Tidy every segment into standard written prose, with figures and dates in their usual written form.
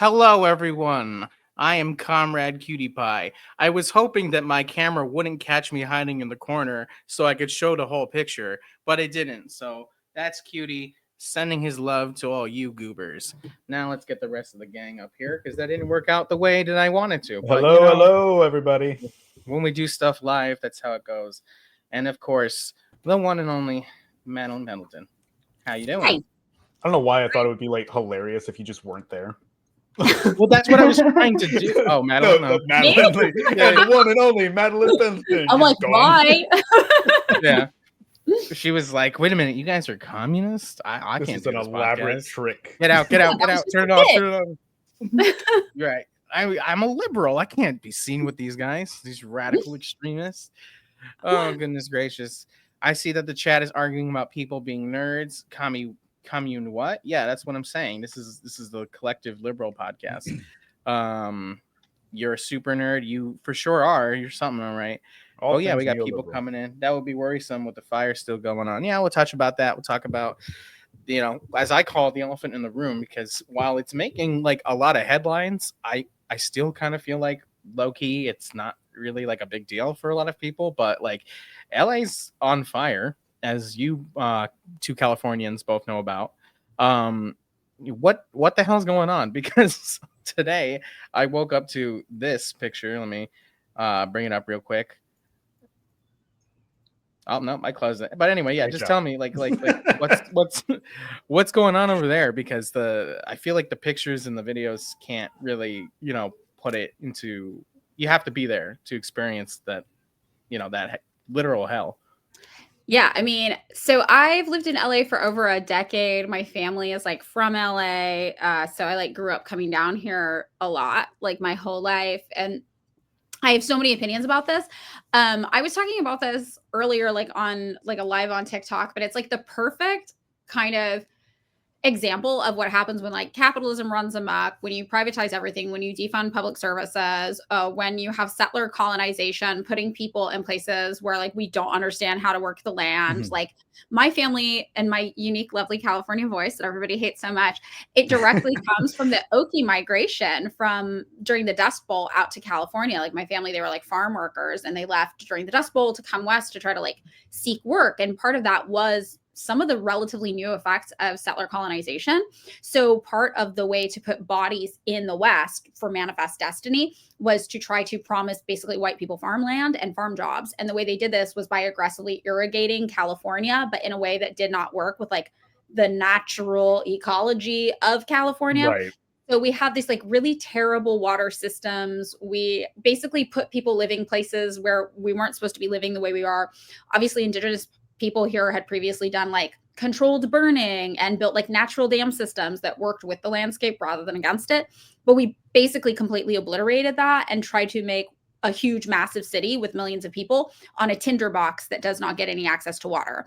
Hello, everyone. I am Comrade Cutie Pie. I was hoping that my camera wouldn't catch me hiding in the corner so I could show the whole picture, but it didn't. So that's Cutie sending his love to all you goobers. Now let's get the rest of the gang up here because that didn't work out the way that I wanted to. But Hello, everybody. When we do stuff live, that's how it goes. And of course, the one and only Madeline Pendleton. How you doing? Hi. I don't know why I thought it would be like hilarious if you just weren't there. Well, that's what I was trying to do. Oh, Madeline. No, Madeline, the one and only Madeline Pendleton. I'm like, why? Yeah. She was like, "Wait a minute, you guys are communists? I This can't is do an this elaborate podcast. trick. Get out, That was turn it just off, it. turn it off." You're right. I'm a liberal. I can't be seen with these guys, these radical extremists. Oh goodness gracious! I see that the chat is arguing about people being nerds. Commune what? Yeah, that's what I'm saying. This is the Kollectiv Liberal podcast. You're a super nerd. You for sure are. You're something, all right. All Oh yeah, we things got people neoliberal. coming in. That would be worrisome with the fire still going on. Yeah, we'll touch about that. We'll talk about, as I call it, the elephant in the room, because while it's making like a lot of headlines, I still kind of feel like low key it's not really like a big deal for a lot of people. But like, LA's on fire, as you two Californians both know about. What the hell's going on? Because today I woke up to this picture. Let me bring it up real quick. Oh no, I closed it. But anyway, yeah, Great just job. tell me like what's going on over there, because I feel like the pictures and the videos can't really, put it into, you have to be there to experience that, that literal hell. Yeah, I mean, so I've lived in LA for over a decade. My family is like from LA. So I like grew up coming down here a lot, like my whole life. And I have so many opinions about this. I was talking about this earlier, like on like a live on TikTok, but it's like the perfect kind of example of what happens when like capitalism runs amok, when you privatize everything, when you defund public services, when you have settler colonization, putting people in places where like we don't understand how to work the land. Mhm. Like my family and my unique, lovely California voice that everybody hates so much, it directly comes from the Okie migration from during the Dust Bowl out to California. Like my family, they were like farm workers and they left during the Dust Bowl to come west to try to like seek work. And part of that was some of the relatively new effects of settler colonization. So part of the way to put bodies in the West for manifest destiny was to try to promise basically white people farmland and farm jobs. And the way they did this was by aggressively irrigating California, but in a way that did not work with like the natural ecology of California. Right. So we have these like really terrible water systems. We basically put people living places where we weren't supposed to be living the way we are. Obviously, indigenous people here had previously done like controlled burning and built like natural dam systems that worked with the landscape rather than against it. But we basically completely obliterated that and tried to make a huge, massive city with millions of people on a tinderbox that does not get any access to water.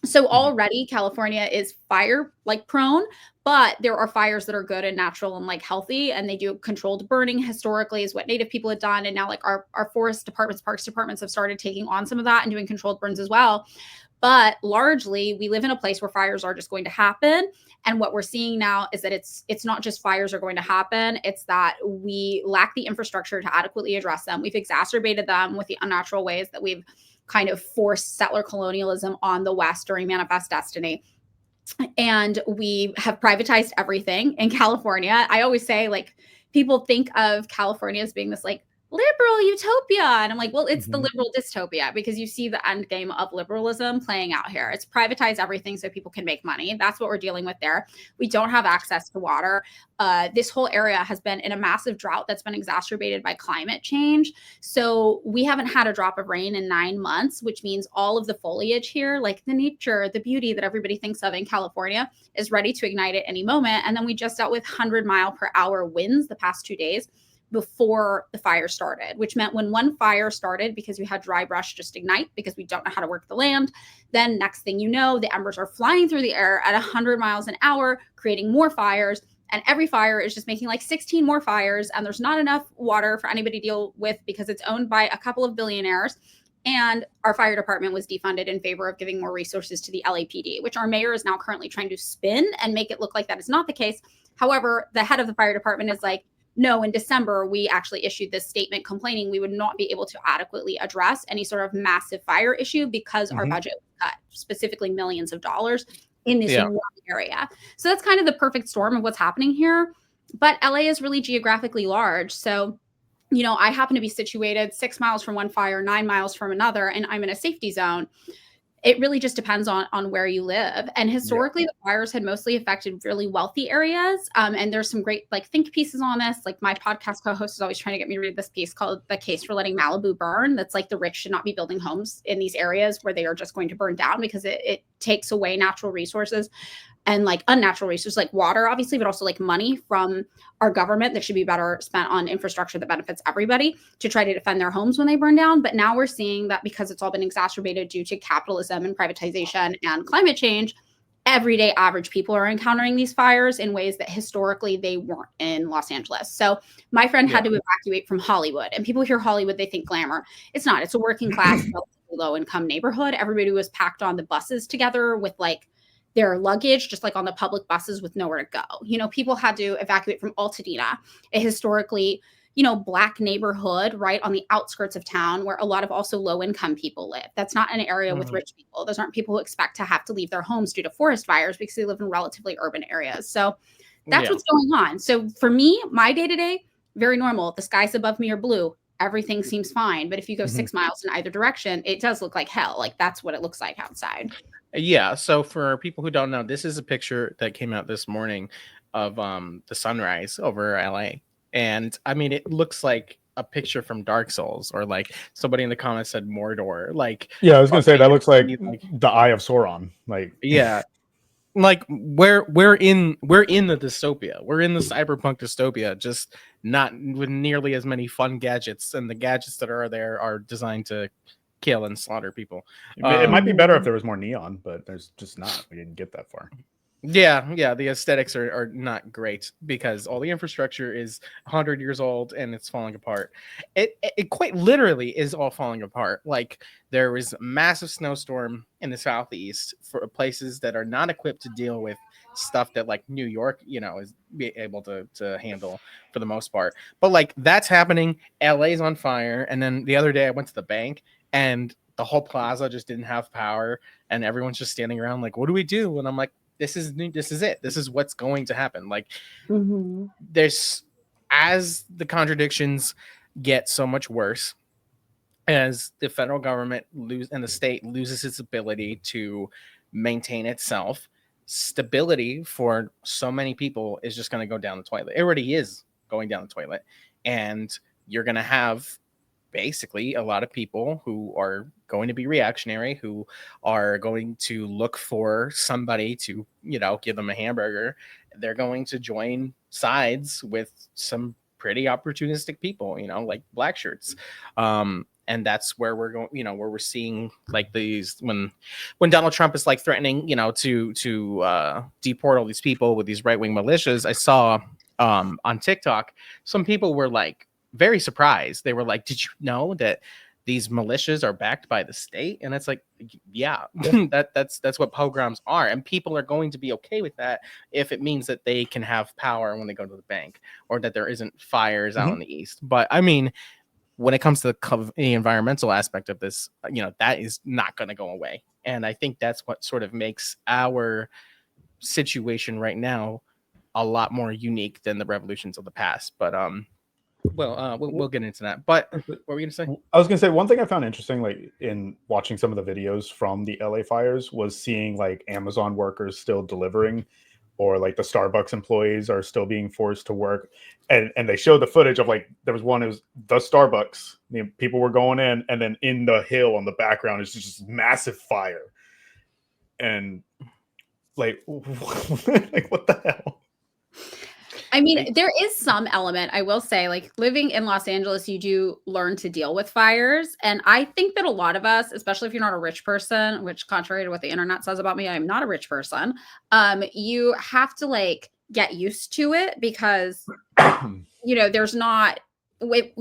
So already California is fire like prone, but there are fires that are good and natural and like healthy, and they do controlled burning historically is what Native people had done. And now like our forest departments, parks departments have started taking on some of that and doing controlled burns as well. But largely we live in a place where fires are just going to happen. And what we're seeing now is that it's not just fires are going to happen. It's that we lack the infrastructure to adequately address them. We've exacerbated them with the unnatural ways that we've kind of forced settler colonialism on the West during Manifest Destiny. And we have privatized everything in California. I always say, like, people think of California as being this like liberal utopia. And I'm like, well, it's the liberal dystopia, because you see the end game of liberalism playing out here. It's privatize everything so people can make money. That's what we're dealing with there. We don't have access to water. This whole area has been in a massive drought that's been exacerbated by climate change. So we haven't had a drop of rain in 9 months, which means all of the foliage here, like the nature, the beauty that everybody thinks of in California, is ready to ignite at any moment. And then we just dealt with 100-mile-per-hour winds the past 2 days before the fire started, which meant when one fire started, because we had dry brush just ignite because we don't know how to work the land, then next thing you know, the embers are flying through the air at 100 miles an hour, creating more fires. And every fire is just making like 16 more fires. And there's not enough water for anybody to deal with because it's owned by a couple of billionaires. And our fire department was defunded in favor of giving more resources to the LAPD, which our mayor is now currently trying to spin and make it look like that is not the case. However, the head of the fire department is like, no, in December, we actually issued this statement complaining we would not be able to adequately address any sort of massive fire issue because our budget was cut, specifically millions of dollars in this one area. So that's kind of the perfect storm of what's happening here. But LA is really geographically large. So, you know, I happen to be situated 6 miles from one fire, 9 miles from another, and I'm in a safety zone. It really just depends on where you live. And historically, the fires had mostly affected really wealthy areas. And there's some great like think pieces on this. Like my podcast co-host is always trying to get me to read this piece called The Case for Letting Malibu Burn. That's like the rich should not be building homes in these areas where they are just going to burn down because it takes away natural resources and like unnatural resources like water, obviously, but also like money from our government that should be better spent on infrastructure that benefits everybody to try to defend their homes when they burn down. But now we're seeing that because it's all been exacerbated due to capitalism and privatization and climate change, everyday average people are encountering these fires in ways that historically they weren't in Los Angeles. So my friend had to evacuate from Hollywood, and people hear Hollywood, they think glamour. It's not. It's a working class, low income neighborhood. Everybody was packed on the buses together with like their luggage, just like on the public buses with nowhere to go. You know, people had to evacuate from Altadena, a historically, you know, Black neighborhood right on the outskirts of town where a lot of also low income people live. That's not an area with rich people. Those aren't people who expect to have to leave their homes due to forest fires because they live in relatively urban areas. So that's what's going on. So for me, my day to day, very normal. The skies above me are blue. Everything seems fine. But if you go 6 miles in either direction, it does look like hell. Like that's what it looks like outside. Yeah. So for people who don't know, this is a picture that came out this morning of the sunrise over LA. And I mean, it looks like a picture from Dark Souls, or like somebody in the comments said Mordor. Like, yeah, I was gonna say that looks like the Eye of Sauron. Like, yeah. Like we're in the dystopia. We're in the cyberpunk dystopia, just not with nearly as many fun gadgets, and the gadgets that are there are designed to kill and slaughter people. It might be better if there was more neon, but there's just not. We didn't get that far. Yeah, the aesthetics are not great because all the infrastructure is 100 years old and it's falling apart. It quite literally is all falling apart. Like there was a massive snowstorm in the southeast for places that are not equipped to deal with stuff that like New York, you know, is be able to handle for the most part. But like that's happening. LA's on fire. And then the other day I went to the bank and the whole plaza just didn't have power and everyone's just standing around like, what do we do? And I'm like, this is it. This is what's going to happen. Like there's, as the contradictions get so much worse, as the federal government and the state loses its ability to maintain itself, stability for so many people is just going to go down the toilet. It already is going down the toilet. And you're going to have basically a lot of people who are going to be reactionary, who are going to look for somebody to, you know, give them a hamburger. They're going to join sides with some pretty opportunistic people, you know, like black shirts. And that's where we're going, you know, where we're seeing like these when Donald Trump is like threatening, you know, to deport all these people with these right-wing militias. I saw on TikTok, some people were like very surprised. They were like, did you know that these militias are backed by the state? And it's like, yeah. that's what pogroms are. And people are going to be okay with that if it means that they can have power when they go to the bank, or that there isn't fires out in the east. But I mean, when it comes to the environmental aspect of this, you know, that is not going to go away. And I think that's what sort of makes our situation right now a lot more unique than the revolutions of the past. But we'll get into that. But what were you gonna say? I was gonna say one thing I found interesting, like in watching some of the videos from the LA fires, was seeing like Amazon workers still delivering, or like the Starbucks employees are still being forced to work. And they showed the footage of like, there was one, it was the Starbucks, you know, people were going in, and then in the hill on the background is just massive fire. And like, like what the hell? I mean, there is some element, I will say, like living in Los Angeles, you do learn to deal with fires. And I think that a lot of us, especially if you're not a rich person, which contrary to what the internet says about me, I'm not a rich person. You have to like get used to it because, you know, there's not,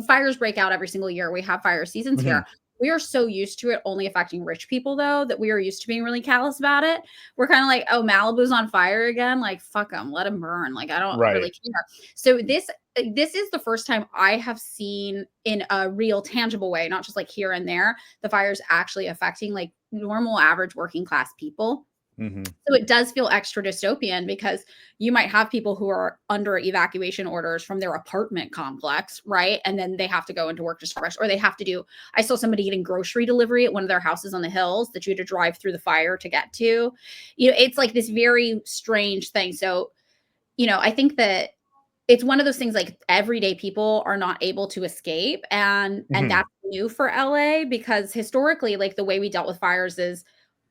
fires break out every single year. We have fire seasons here. We are so used to it only affecting rich people, though, that we are used to being really callous about it. We're kind of like, oh, Malibu's on fire again. Like, fuck them, let them burn. Like, I don't really care. So this is the first time I have seen in a real tangible way, not just like here and there, the fires actually affecting like normal, average working class people. So it does feel extra dystopian because you might have people who are under evacuation orders from their apartment complex, right? And then they have to go into work to start, or they have to do, I saw somebody getting grocery delivery at one of their houses on the hills that you had to drive through the fire to get to. You know, it's like this very strange thing. So, you know, I think that it's one of those things like everyday people are not able to escape. And that's new for LA because historically, like the way we dealt with fires is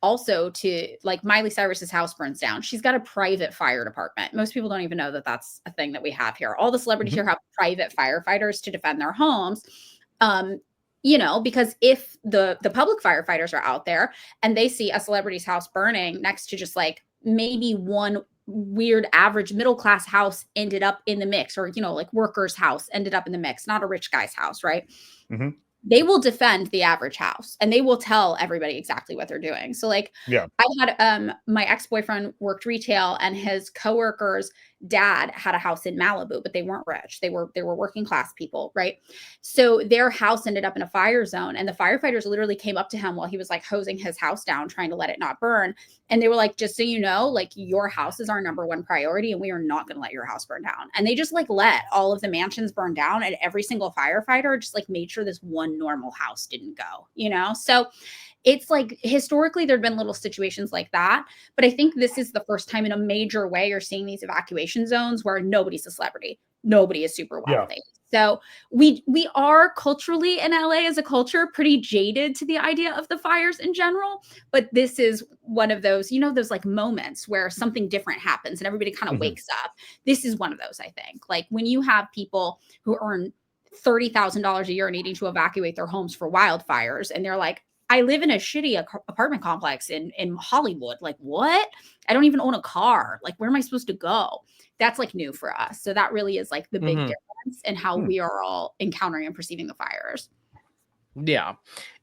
also to like Miley Cyrus's house burns down. She's got a private fire department. Most people don't even know that that's a thing that we have here. All the celebrities here have private firefighters to defend their homes. You know, because if the public firefighters are out there and they see a celebrity's house burning next to just like maybe one weird average middle class house ended up in the mix, or, you know, like worker's house ended up in the mix, not a rich guy's house, right? They will defend the average house and they will tell everybody exactly what they're doing. So like, I had my ex-boyfriend worked retail and his coworker's dad had a house in Malibu, but they weren't rich. They were working class people, right? So their house ended up in a fire zone and the firefighters literally came up to him while he was like hosing his house down, trying to let it not burn. And they were like, just so you know, like your house is our number one priority and we are not going to let your house burn down. And they just like let all of the mansions burn down and every single firefighter just like made sure this one normal house didn't go, you know? So it's like historically there'd been little situations like that, but I think this is the first time in a major way you're seeing these evacuation zones where nobody's a celebrity, nobody is super wealthy. So we are culturally in LA as a culture pretty jaded to the idea of the fires in general, but this is one of those, you know, those like moments where something different happens and everybody kind of wakes up. This is one of those, I think. Like when you have people who earn $30,000 a year needing to evacuate their homes for wildfires and they're like, I live in a shitty apartment complex in Hollywood. Like, what? I don't even own a car. Like, where am I supposed to go? That's like new for us. So that really is like the big difference in how we are all encountering and perceiving the fires. Yeah.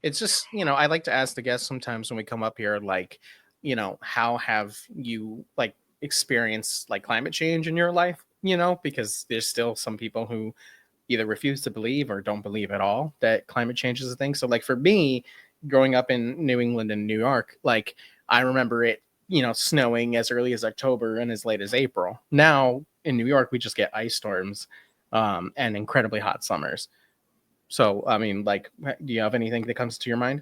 It's just, you know, I like to ask the guests sometimes when we come up here, like, you know, how have you like experienced like climate change in your life? You know, because there's still some people who either refuse to believe or don't believe at all that climate change is a thing. So like for me, growing up in New England and New York, like I remember it, you know, snowing as early as October and as late as April. Now in New York, we just get ice storms and incredibly hot summers. So, I mean, like, do you have anything that comes to your mind?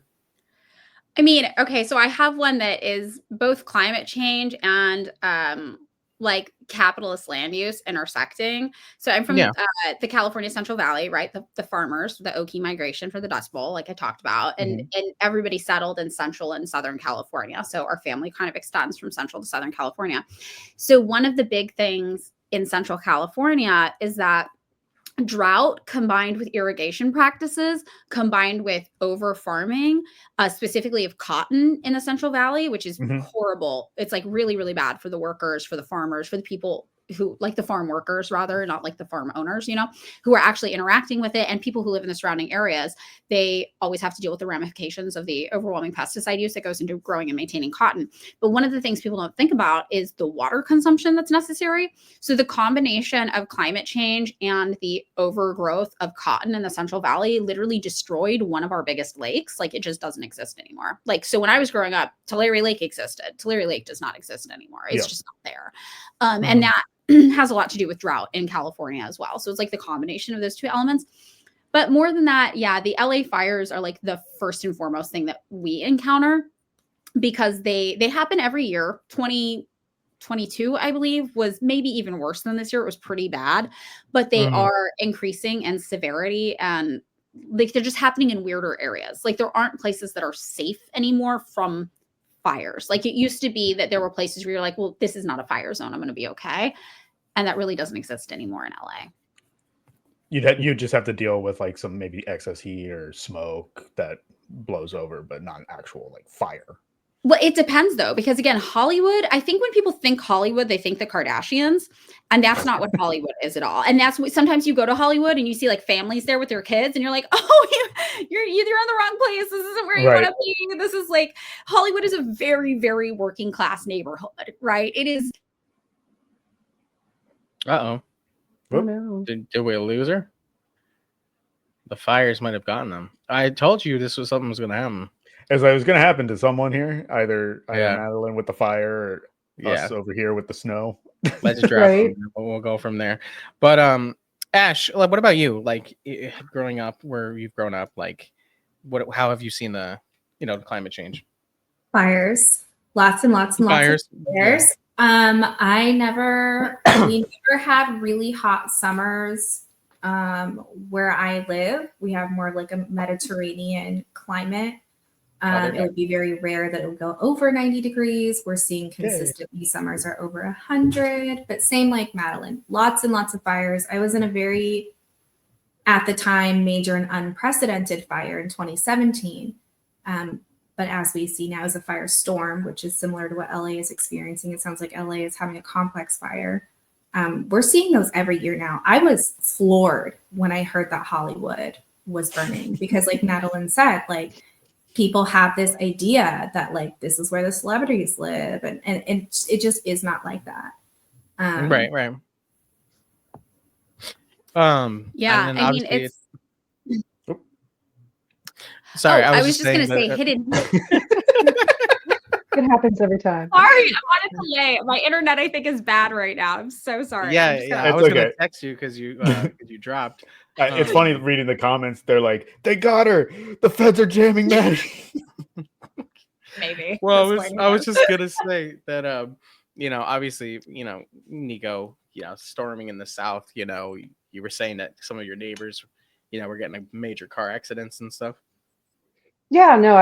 I mean, okay, so I have one that is both climate change and like capitalist land use intersecting. So I'm from the California Central Valley, right? The farmers, the Okie migration for the Dust Bowl, like I talked about, and everybody settled in Central and Southern California. So our family kind of extends from Central to Southern California. So one of the big things in Central California is that drought combined with irrigation practices combined with over farming, specifically of cotton in the Central Valley, which is horrible. It's like really, really bad for the workers, for the farmers, for the people who like the farm workers, rather, not like the farm owners, you know, who are actually interacting with it. And people who live in the surrounding areas, they always have to deal with the ramifications of the overwhelming pesticide use that goes into growing and maintaining cotton. But one of the things people don't think about is the water consumption that's necessary. So the combination of climate change and the overgrowth of cotton in the Central Valley literally destroyed one of our biggest lakes. Like it just doesn't exist anymore. Like, so when I was growing up, Tulare Lake existed. Tulare Lake does not exist anymore. It's just not there. And that has a lot to do with drought in California as well. So it's like the combination of those two elements. But more than that, yeah, the LA fires are like the first and foremost thing that we encounter because they happen every year. 2022, I believe, was maybe even worse than this year. It was pretty bad, but they are increasing in severity and like they're just happening in weirder areas. Like there aren't places that are safe anymore from fires. Like it used to be that there were places where you're like, well, this is not a fire zone. I'm going to be okay. And that really doesn't exist anymore in LA. You'd just have to deal with like some maybe excess heat or smoke that blows over, but not an actual like fire. Well, it depends though, because again, Hollywood, I think when people think Hollywood, they think the Kardashians, and that's not what Hollywood is at all. And that's what sometimes you go to Hollywood and you see like families there with their kids, and you're like, oh, you're in the wrong place. This isn't where you want to be. This is like Hollywood is a very, very working class neighborhood, right? It is. Oh no! Did we lose her? The fires might have gotten them. I told you this was something was going to happen. As I was going to happen to someone here, either Madeline with the fire or us over here with the snow. Let's drop. We'll go from there. But Ash, what about you? Like growing up, where you've grown up, like how have you seen the climate change? Fires, lots and lots and fires. Lots of fires. We never had really hot summers. Where I live, we have more like a Mediterranean climate. It would be very rare that it would go over 90 degrees. We're seeing consistently summers are over 100, but same like Madeline, lots and lots of fires. I was in a very, at the time, major and unprecedented fire in 2017. But as we see now is a firestorm, which is similar to what LA is experiencing. It sounds like LA is having a complex fire. We're seeing those every year now. I was floored when I heard that Hollywood was burning because like Madeline said, like, people have this idea that like this is where the celebrities live, and it just is not like that. Right. Yeah, I mean it's. Sorry, I was just gonna say hidden. It happens every time. Sorry, I'm on a delay. My internet, I think, is bad right now. I'm so sorry. Yeah. I was gonna text you because you dropped. It's funny reading the comments. They're like, "They got her. The feds are jamming Maddie." Maybe. Well, I was just gonna say that. Obviously, Nico, storming in the South. You were saying that some of your neighbors, were getting like major car accidents and stuff. Yeah, no,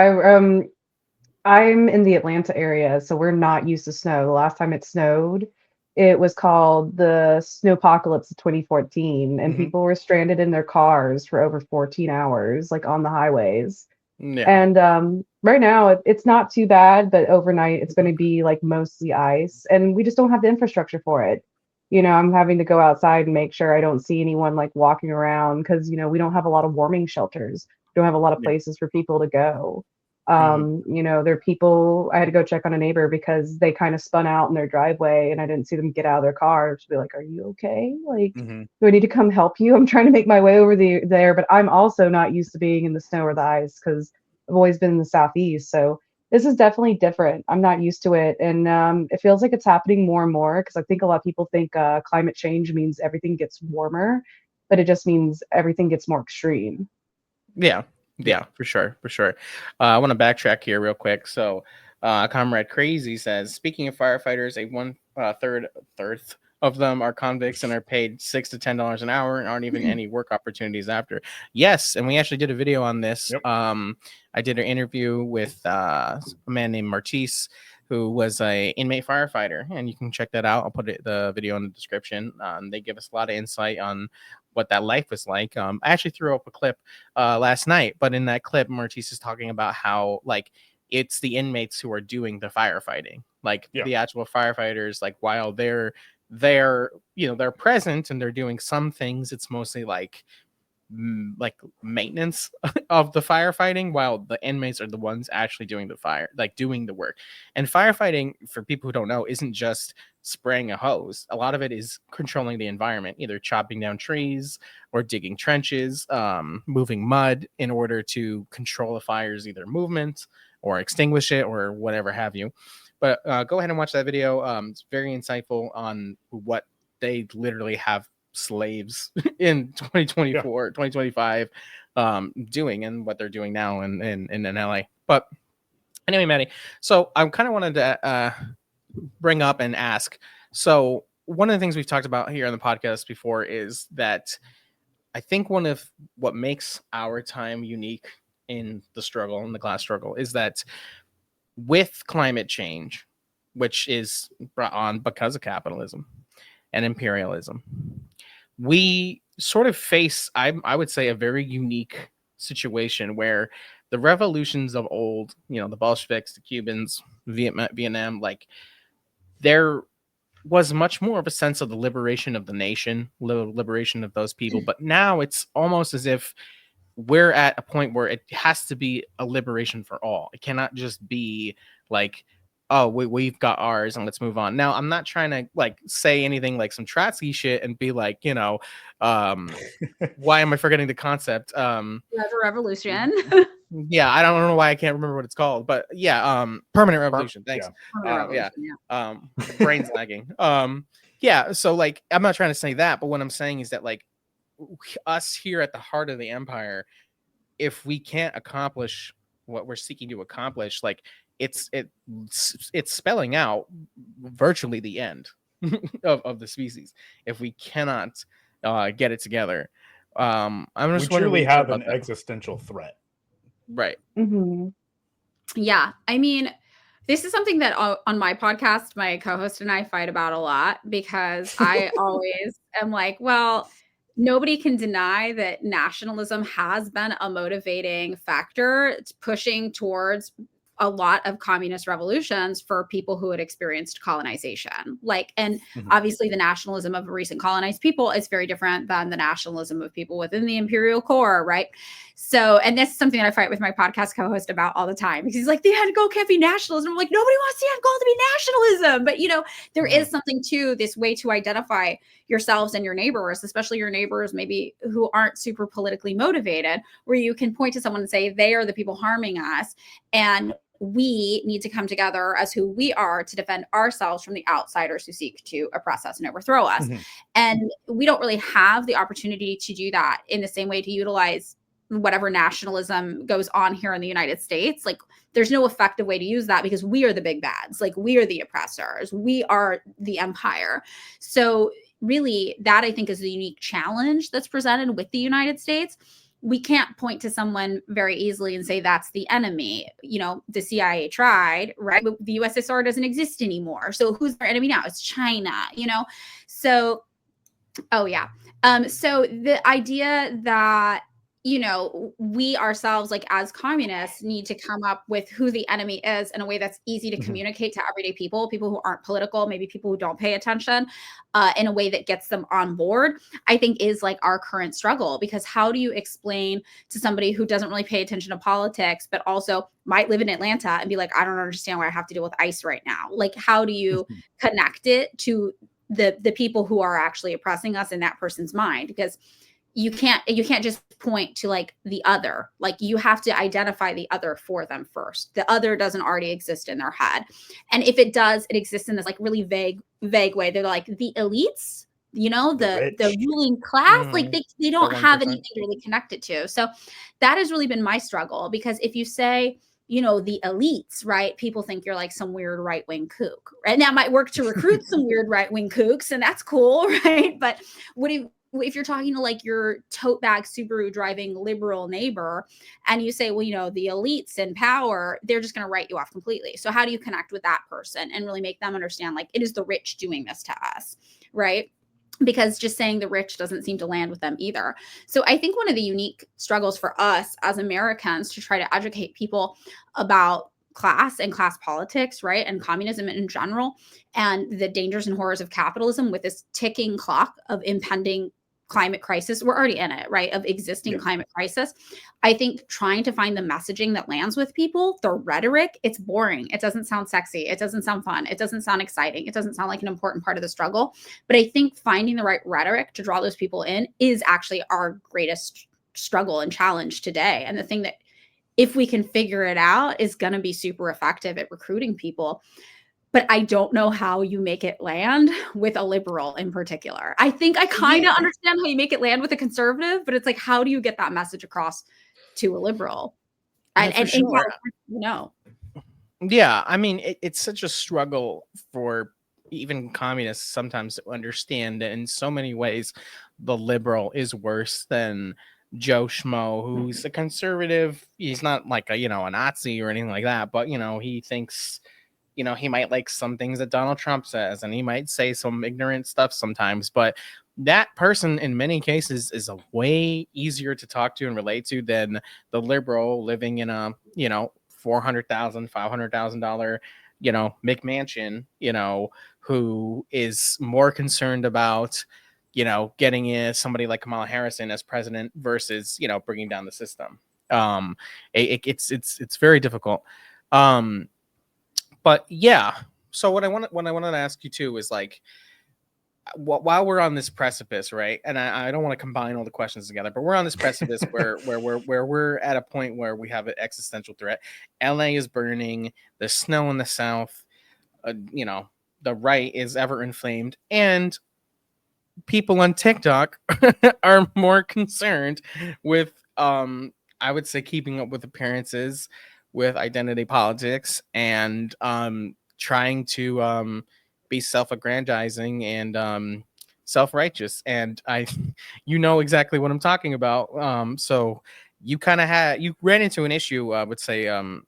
I'm in the Atlanta area, so we're not used to snow. The last time it snowed, it was called the Snowpocalypse of 2014, and people were stranded in their cars for over 14 hours, like on the highways. Yeah. And right now, it's not too bad, but overnight, it's going to be like mostly ice, and we just don't have the infrastructure for it. I'm having to go outside and make sure I don't see anyone like walking around because, we don't have a lot of warming shelters. We don't have a lot of places for people to go. There are people, I had to go check on a neighbor because they kind of spun out in their driveway and I didn't see them get out of their car. To be like, are you okay? Like, do I need to come help you? I'm trying to make my way over there, but I'm also not used to being in the snow or the ice because I've always been in the Southeast. So this is definitely different. I'm not used to it. And it feels like it's happening more and more because I think a lot of people think climate change means everything gets warmer, but it just means everything gets more extreme. Yeah, for sure. I want to backtrack here real quick. So, Comrade Crazy says, speaking of firefighters, a third of them are convicts and are paid $6 to $10 an hour and aren't even any work opportunities after. Yes, and we actually did a video on this. Yep. I did an interview with a man named Martise, who was a inmate firefighter, and you can check that out. I'll put the video in the description. They give us a lot of insight on what that life was like. I actually threw up a clip last night, but in that clip, Martise is talking about how like it's the inmates who are doing the firefighting, like the actual firefighters. Like while they're present and they're doing some things, it's mostly like maintenance of the firefighting, while the inmates are the ones actually doing the work. And firefighting, for people who don't know, isn't just spraying a hose. A lot of it is controlling the environment, either chopping down trees or digging trenches, moving mud in order to control the fire's either movement or extinguish it or whatever have you. But go ahead and watch that video. It's very insightful on what they literally have slaves in 2024 2025 doing and what they're doing now in LA. But anyway, Maddie, so I kind of wanted to bring up and ask, so one of the things we've talked about here on the podcast before is that I think one of what makes our time unique in the struggle, in the class struggle, is that with climate change, which is brought on because of capitalism and imperialism, we sort of face, I would say, a very unique situation where the revolutions of old, you know, the Bolsheviks, the Cubans, Vietnam, like there was much more of a sense of the liberation of the nation, liberation of those people. But now it's almost as if we're at a point where it has to be a liberation for all. It cannot just be like, oh, we've got ours and let's move on. Now, I'm not trying to like say anything like some Trotsky shit and be like, you know, why am I forgetting the concept? Revolution. Yeah, I don't know why I can't remember what it's called, but yeah, permanent revolution. Thanks. Brain's lagging. Yeah, so like I'm not trying to say that, but what I'm saying is that like us here at the heart of the empire, if we can't accomplish what we're seeking to accomplish, like it's spelling out virtually the end of the species if we cannot get it together. I'm just we truly have an that. existential threat. Right. Mm-hmm. Yeah. I mean, this is something that on my podcast, my co-host and I fight about a lot, because I always am like, well, nobody can deny that nationalism has been a motivating factor. It's pushing towards a lot of communist revolutions for people who had experienced colonization. Like, and obviously the nationalism of recent colonized people is very different than the nationalism of people within the imperial core, right? So, and this is something that I fight with my podcast co-host about all the time, because he's like, the end goal can't be nationalism. I'm like, nobody wants the end goal to be nationalism. But, you know, there is something to this way to identify yourselves and your neighbors, especially your neighbors maybe who aren't super politically motivated, where you can point to someone and say, they are the people harming us. And we need to come together as who we are to defend ourselves from the outsiders who seek to oppress us and overthrow us. And we don't really have the opportunity to do that in the same way to utilize whatever nationalism goes on here in the United States. Like, there's no effective way to use that, because we are the big bads. Like, we are the oppressors. We are the empire. So really, that I think is the unique challenge that's presented with the United States. We can't point to someone very easily and say that's the enemy. You know, the CIA tried, right? But the USSR doesn't exist anymore. So who's our enemy now? It's China, you know? So, so the idea that, you know, we ourselves, like as communists, need to come up with who the enemy is in a way that's easy to communicate to everyday people who aren't political, maybe people who don't pay attention, in a way that gets them on board, I think is like our current struggle. Because how do you explain to somebody who doesn't really pay attention to politics, but also might live in Atlanta and be like, I don't understand why I have to deal with ICE right now? Like, how do you connect it to the people who are actually oppressing us in that person's mind? Because you can't just point to like the other. Like, you have to identify the other for them first. The other doesn't already exist in their head. And if it does, it exists in this like really vague way. They're like the elites, you know, the ruling class, like they don't have anything to really connect it to. So that has really been my struggle, because if you say, you know, the elites, right, people think you're like some weird right-wing kook, right? And that might work to recruit some weird right-wing kooks, and that's cool, right? But if you're talking to like your tote bag Subaru driving liberal neighbor and you say, well, you know, the elites in power, they're just going to write you off completely. So how do you connect with that person and really make them understand, like, it is the rich doing this to us, right? Because just saying the rich doesn't seem to land with them either. So I think one of the unique struggles for us as Americans to try to educate people about class and class politics, right, and communism in general, and the dangers and horrors of capitalism with this ticking clock of impending climate crisis. We're already in it, right, of existing climate crisis. I think trying to find the messaging that lands with people, the rhetoric, it's boring. It doesn't sound sexy. It doesn't sound fun. It doesn't sound exciting. It doesn't sound like an important part of the struggle. But I think finding the right rhetoric to draw those people in is actually our greatest struggle and challenge today. And the thing that, if we can figure it out, is going to be super effective at recruiting people. But I don't know how you make it land with a liberal in particular. I think I kind of understand how you make it land with a conservative, but it's like, how do you get that message across to a liberal? No. Yeah, I mean, it's such a struggle for even communists sometimes to understand that in so many ways, the liberal is worse than Joe Schmo, who's a conservative. He's not like a, you know, a Nazi or anything like that, but, you know, he thinks, you know, he might like some things that Donald Trump says, and he might say some ignorant stuff sometimes, but that person in many cases is a way easier to talk to and relate to than the liberal living in a, you know, $400,000, $500,000, you know, McMansion, you know, who is more concerned about, you know, getting in somebody like Kamala Harris in as president versus, you know, bringing down the system. It's very difficult. But yeah, so what I wanted to ask you too is like, while we're on this precipice, right? And I don't want to combine all the questions together, but we're on this precipice where we're at a point where we have an existential threat. LA is burning, there's snow in the south, you know, the right is ever inflamed, and people on TikTok are more concerned with I would say keeping up with appearances, with identity politics, and trying to be self-aggrandizing and self-righteous. And you know exactly what I'm talking about. So you ran into an issue, I would say, a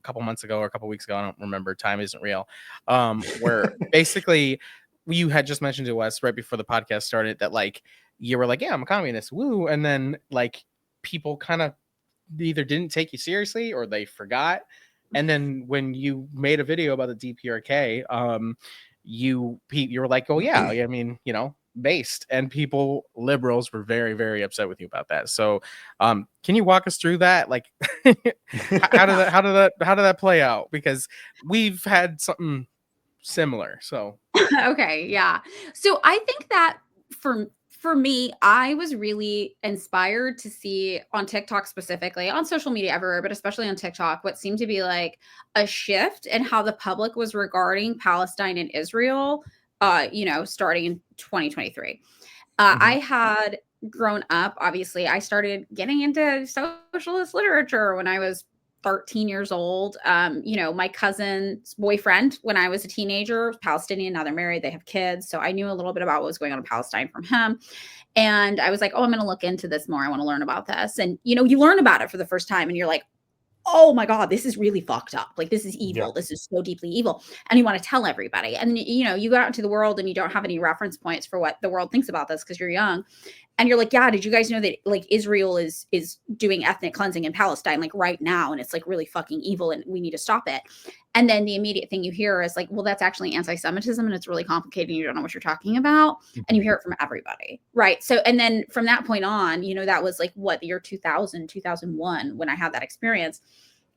couple months ago or a couple weeks ago, I don't remember, time isn't real, where basically you had just mentioned to us right before the podcast started that like you were like, yeah, I'm a communist, woo, and then like people kind of either didn't take you seriously or they forgot. And then when you made a video about the DPRK, you were like, oh yeah, I mean, you know, based, and people, liberals, were very, very upset with you about that. So can you walk us through that? Like how did that play out? Because we've had something similar. So Okay, yeah. So I think that for me, I was really inspired to see on TikTok specifically, on social media everywhere, but especially on TikTok, what seemed to be like a shift in how the public was regarding Palestine and Israel, you know, starting in 2023. I had grown up, obviously, I started getting into socialist literature when I was 13 years old. You know, my cousin's boyfriend when I was a teenager was Palestinian. Now they're married, they have kids. So I knew a little bit about what was going on in Palestine from him. And I was like, oh, I'm going to look into this more. I want to learn about this. And, you know, you learn about it for the first time and you're like, oh my God, this is really fucked up. Like, this is evil. Yeah. This is so deeply evil. And you want to tell everybody. And, you know, you go out into the world and you don't have any reference points for what the world thinks about this because you're young. And you're like, yeah, did you guys know that like Israel is doing ethnic cleansing in Palestine like right now? And it's like really fucking evil and we need to stop it. And then the immediate thing you hear is like, well, that's actually anti-Semitism and it's really complicated and you don't know what you're talking about. And you hear it from everybody. Right. So, and then from that point on, you know, that was like what, the year 2000, 2001, when I had that experience,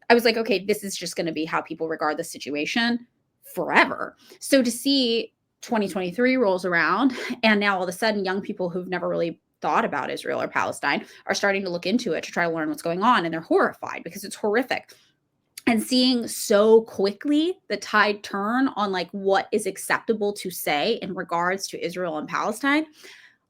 I was like, okay, this is just going to be how people regard the situation forever. So to see 2023 rolls around and now all of a sudden young people who've never really thought about Israel or Palestine are starting to look into it to try to learn what's going on. And they're horrified because it's horrific. And seeing so quickly the tide turn on like what is acceptable to say in regards to Israel and Palestine,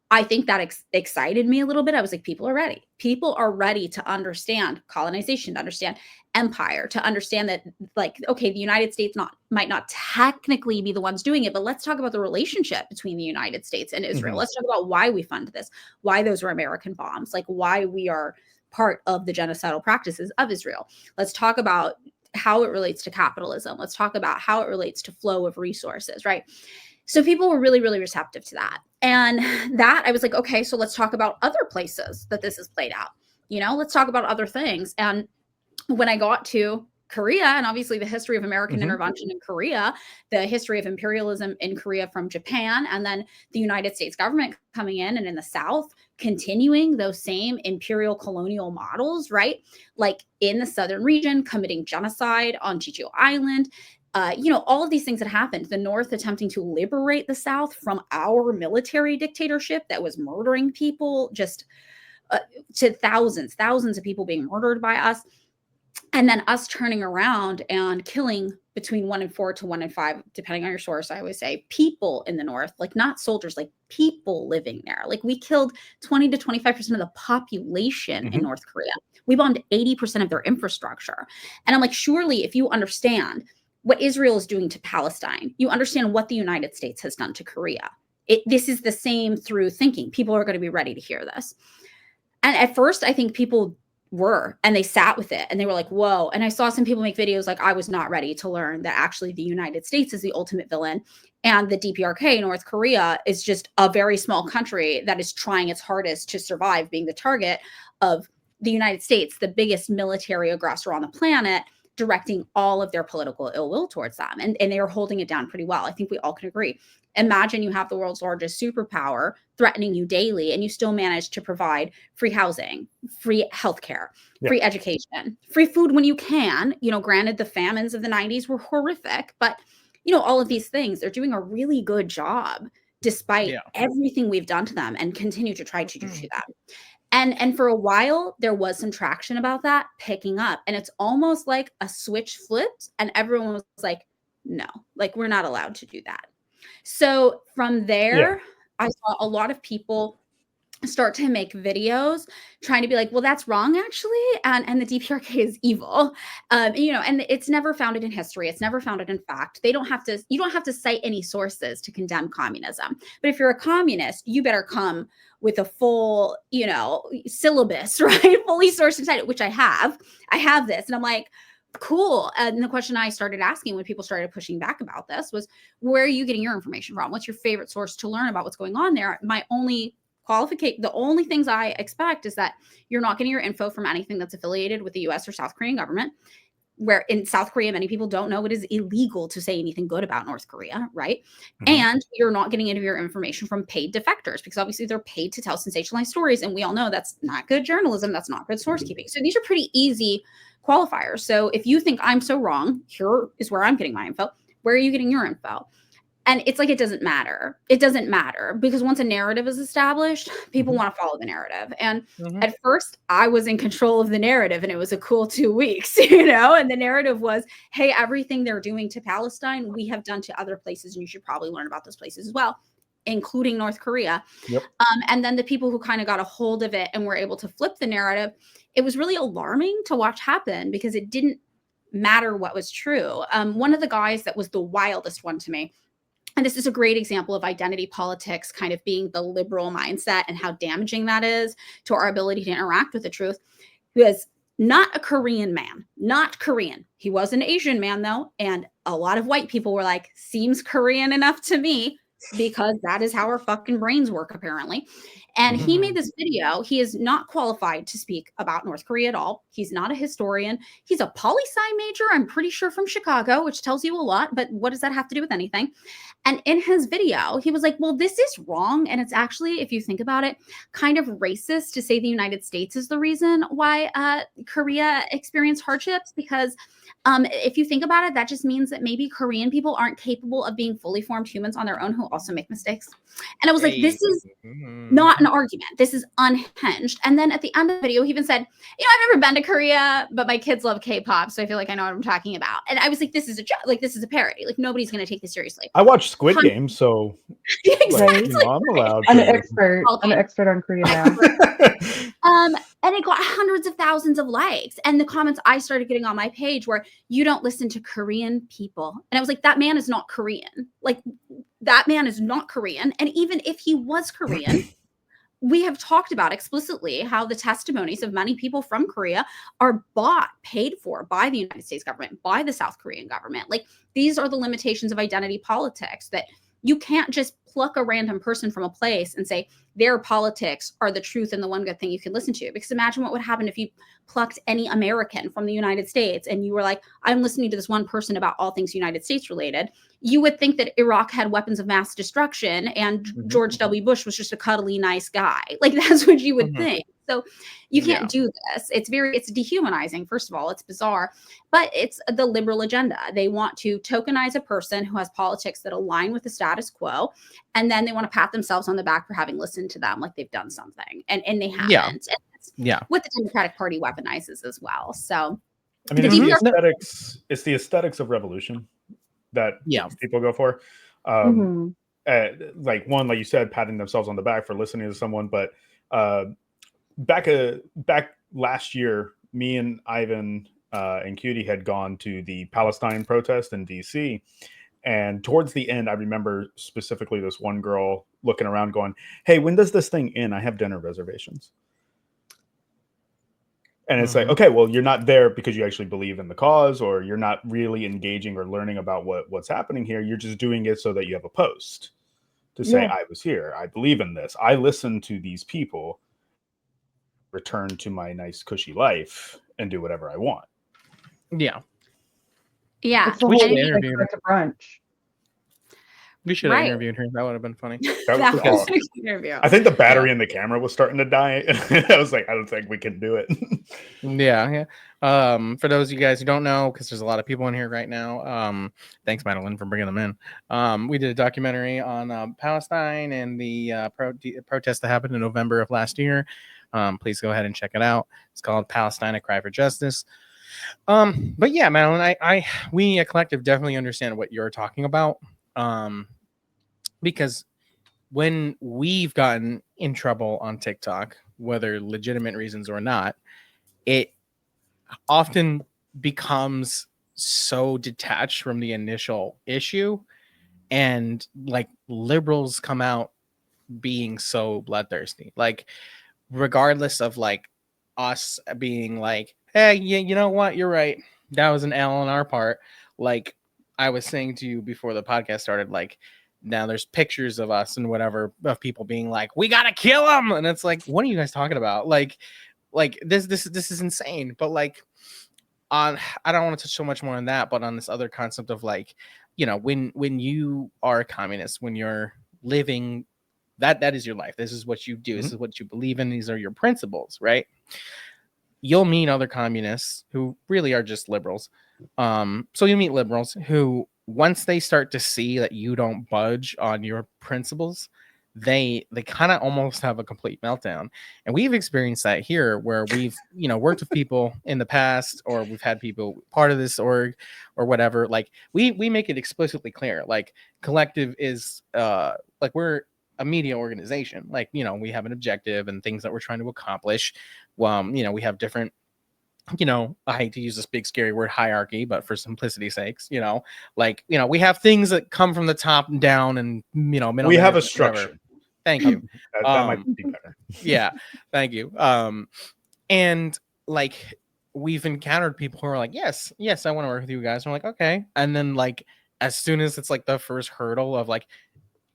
I think that excited me a little bit. I was like, people are ready. People are ready to understand colonization, to understand empire, to understand that, like, okay, the United States might not technically be the ones doing it, but let's talk about the relationship between the United States and Israel. Let's talk about why we fund this, why those were American bombs, like why we are part of the genocidal practices of Israel. Let's talk about how it relates to capitalism. Let's talk about how it relates to flow of resources, right? So people were really, really receptive to that. And that I was like, okay, so let's talk about other places that this is played out. You know, let's talk about other things. And when I got to Korea, and obviously the history of American intervention in Korea, the history of imperialism in Korea from Japan, and then the United States government coming in and in the South, continuing those same imperial colonial models, right? Like in the Southern region, committing genocide on Jeju Island, you know, all of these things that happened, the North attempting to liberate the South from our military dictatorship that was murdering people, just to thousands of people being murdered by us. And then us turning around and killing between 1 and 4 to 1 and 5, depending on your source, I always say, people in the North, like not soldiers, like people living there. Like we killed 20 to 25% of the population in North Korea. We bombed 80% of their infrastructure. And I'm like, surely if you understand what Israel is doing to Palestine, you understand what the United States has done to Korea. This is the same through thinking. People are going to be ready to hear this. And at first, I think people were, and they sat with it and they were like, whoa. And I saw some people make videos like, I was not ready to learn that actually the United States is the ultimate villain, and the DPRK, North Korea, is just a very small country that is trying its hardest to survive being the target of the United States, the biggest military aggressor on the planet, directing all of their political ill will towards them. And they are holding it down pretty well. I think we all can agree. Imagine you have the world's largest superpower threatening you daily, and you still manage to provide free housing, free healthcare, free education, free food when you can. You know, granted, the famines of the 90s were horrific, but, you know, all of these things, they're doing a really good job despite everything we've done to them and continue to try to do to them. And for a while, there was some traction about that picking up. And it's almost like a switch flipped and everyone was like, no, like, we're not allowed to do that. So from there, I saw a lot of people start to make videos trying to be like, well, that's wrong, actually. And the DPRK is evil. You know, and it's never founded in history. It's never founded in fact. You don't have to cite any sources to condemn communism. But if you're a communist, you better come with a full, you know, syllabus, right? Fully sourced inside it, which I have. I have this. And I'm like, cool. And the question I started asking when people started pushing back about this was, where are you getting your information from? What's your favorite source to learn about what's going on there? My only qualification, the only things I expect is that you're not getting your info from anything that's affiliated with the US or South Korean government, where in South Korea, many people don't know it is illegal to say anything good about North Korea, right? And you're not getting any of your information from paid defectors, because obviously they're paid to tell sensationalized stories. And we all know that's not good journalism. That's not good source keeping. So these are pretty easy qualifiers. So if you think I'm so wrong, here is where I'm getting my info. Where are you getting your info? And it's like, it doesn't matter. It doesn't matter, because once a narrative is established, people want to follow the narrative. And at first I was in control of the narrative, and it was a cool 2 weeks, you know, and the narrative was, hey, everything they're doing to Palestine, we have done to other places, and you should probably learn about those places as well, including North Korea. And then the people who kind of got a hold of it and were able to flip the narrative, it was really alarming to watch happen, because it didn't matter what was true. One of the guys that was the wildest one to me, and this is a great example of identity politics kind of being the liberal mindset and how damaging that is to our ability to interact with the truth, who is not a Korean man, not Korean. He was an Asian man, though. And a lot of white people were like, seems Korean enough to me, because that is how our fucking brains work, apparently. And he made this video. He is not qualified to speak about North Korea at all. He's not a historian. He's a poli-sci major, I'm pretty sure, from Chicago, which tells you a lot. But what does that have to do with anything? And in his video, he was like, well, this is wrong. And it's actually, if you think about it, kind of racist to say the United States is the reason why Korea experienced hardships, because if you think about it, that just means that maybe Korean people aren't capable of being fully formed humans on their own who also make mistakes. And I was like, this is not an argument. This is unhinged. And then at the end of the video, he even said, you know, I've never been to Korea, but my kids love K-pop, so I feel like I know what I'm talking about. And I was like, this is a joke. Like, this is a parody. Like, nobody's going to take this seriously. I watched Squid Game, so exactly. you know, I'm allowed. I'm an expert. I'm an expert on Korea now. And it got hundreds of thousands of likes. And the comments I started getting on my page were, you don't listen to Korean people. And I was like, that man is not Korean. Like, that man is not Korean. And even if he was Korean, we have talked about explicitly how the testimonies of many people from Korea are bought, paid for by the United States government, by the South Korean government. Like, these are the limitations of identity politics, that you can't just pluck a random person from a place and say their politics are the truth and the one good thing you can listen to. Because imagine what would happen if you plucked any American from the United States and you were like, I'm listening to this one person about all things United States related. You would think that Iraq had weapons of mass destruction and George W. Bush was just a cuddly, nice guy. Like, that's what you would think. So you can't do this. It's dehumanizing. First of all, it's bizarre, but it's the liberal agenda. They want to tokenize a person who has politics that align with the status quo. And then they want to pat themselves on the back for having listened to them like they've done something. And they haven't. And what the Democratic Party weaponizes as well. So I mean, it's the aesthetics of revolution that people go for. Like you said, patting themselves on the back for listening to someone. But back last year, me and Ivan and Cutie had gone to the Palestine protest in DC. And towards the end, I remember specifically this one girl looking around going, hey, when does this thing end? I have dinner reservations. And it's like, okay, well, you're not there because you actually believe in the cause, or you're not really engaging or learning about what's happening here. You're just doing it so that you have a post to say, I was here, I believe in this, I listen to these people, return to my nice cushy life and do whatever I want. Yeah. It's the We whole should interview her. to brunch. We should have interviewed her. That would have been funny. That was awesome. Interview. I think the battery in the camera was starting to die. I was like, I don't think we can do it. Yeah. For those of you guys who don't know, because there's a lot of people in here right now. Thanks, Madeline, for bringing them in. We did a documentary on Palestine and the protest that happened in November of last year. Please go ahead and check it out. It's called Palestine: A Cry for Justice. But yeah, Madeline, we at Kollectiv definitely understand what you're talking about. Because when we've gotten in trouble on TikTok, whether legitimate reasons or not, it often becomes so detached from the initial issue, and like liberals come out being so bloodthirsty, like regardless of like us being like, hey, yeah, you know what, you're right, that was an L on our part. Like I was saying to you before the podcast started, like now there's pictures of us and whatever of people being like, we gotta kill them, and it's like, what are you guys talking about? Like this is insane. But like I don't want to touch so much more on that, but on this other concept of like, you know, when you are a communist, when you're living that is your life, this is what you do, this is what you believe in, these are your principles, right? You'll meet other communists who really are just liberals. So you meet liberals who, once they start to see that you don't budge on your principles, they kind of almost have a complete meltdown. And we've experienced that here, where we've, you know, worked with people in the past, or we've had people part of this org or whatever. Like we make it explicitly clear, like Kollectiv is like we're a media organization. Like, you know, we have an objective and things that we're trying to accomplish. You know, we have different, you know, I hate to use this big scary word hierarchy, but for simplicity's sakes, you know, like, you know, we have things that come from the top down, and, you know, we have a structure. Whatever. Thank you. That might be better. Yeah, thank you. And like we've encountered people who are like, yes, I want to work with you guys. And we're like, okay. And then like as soon as it's like the first hurdle of like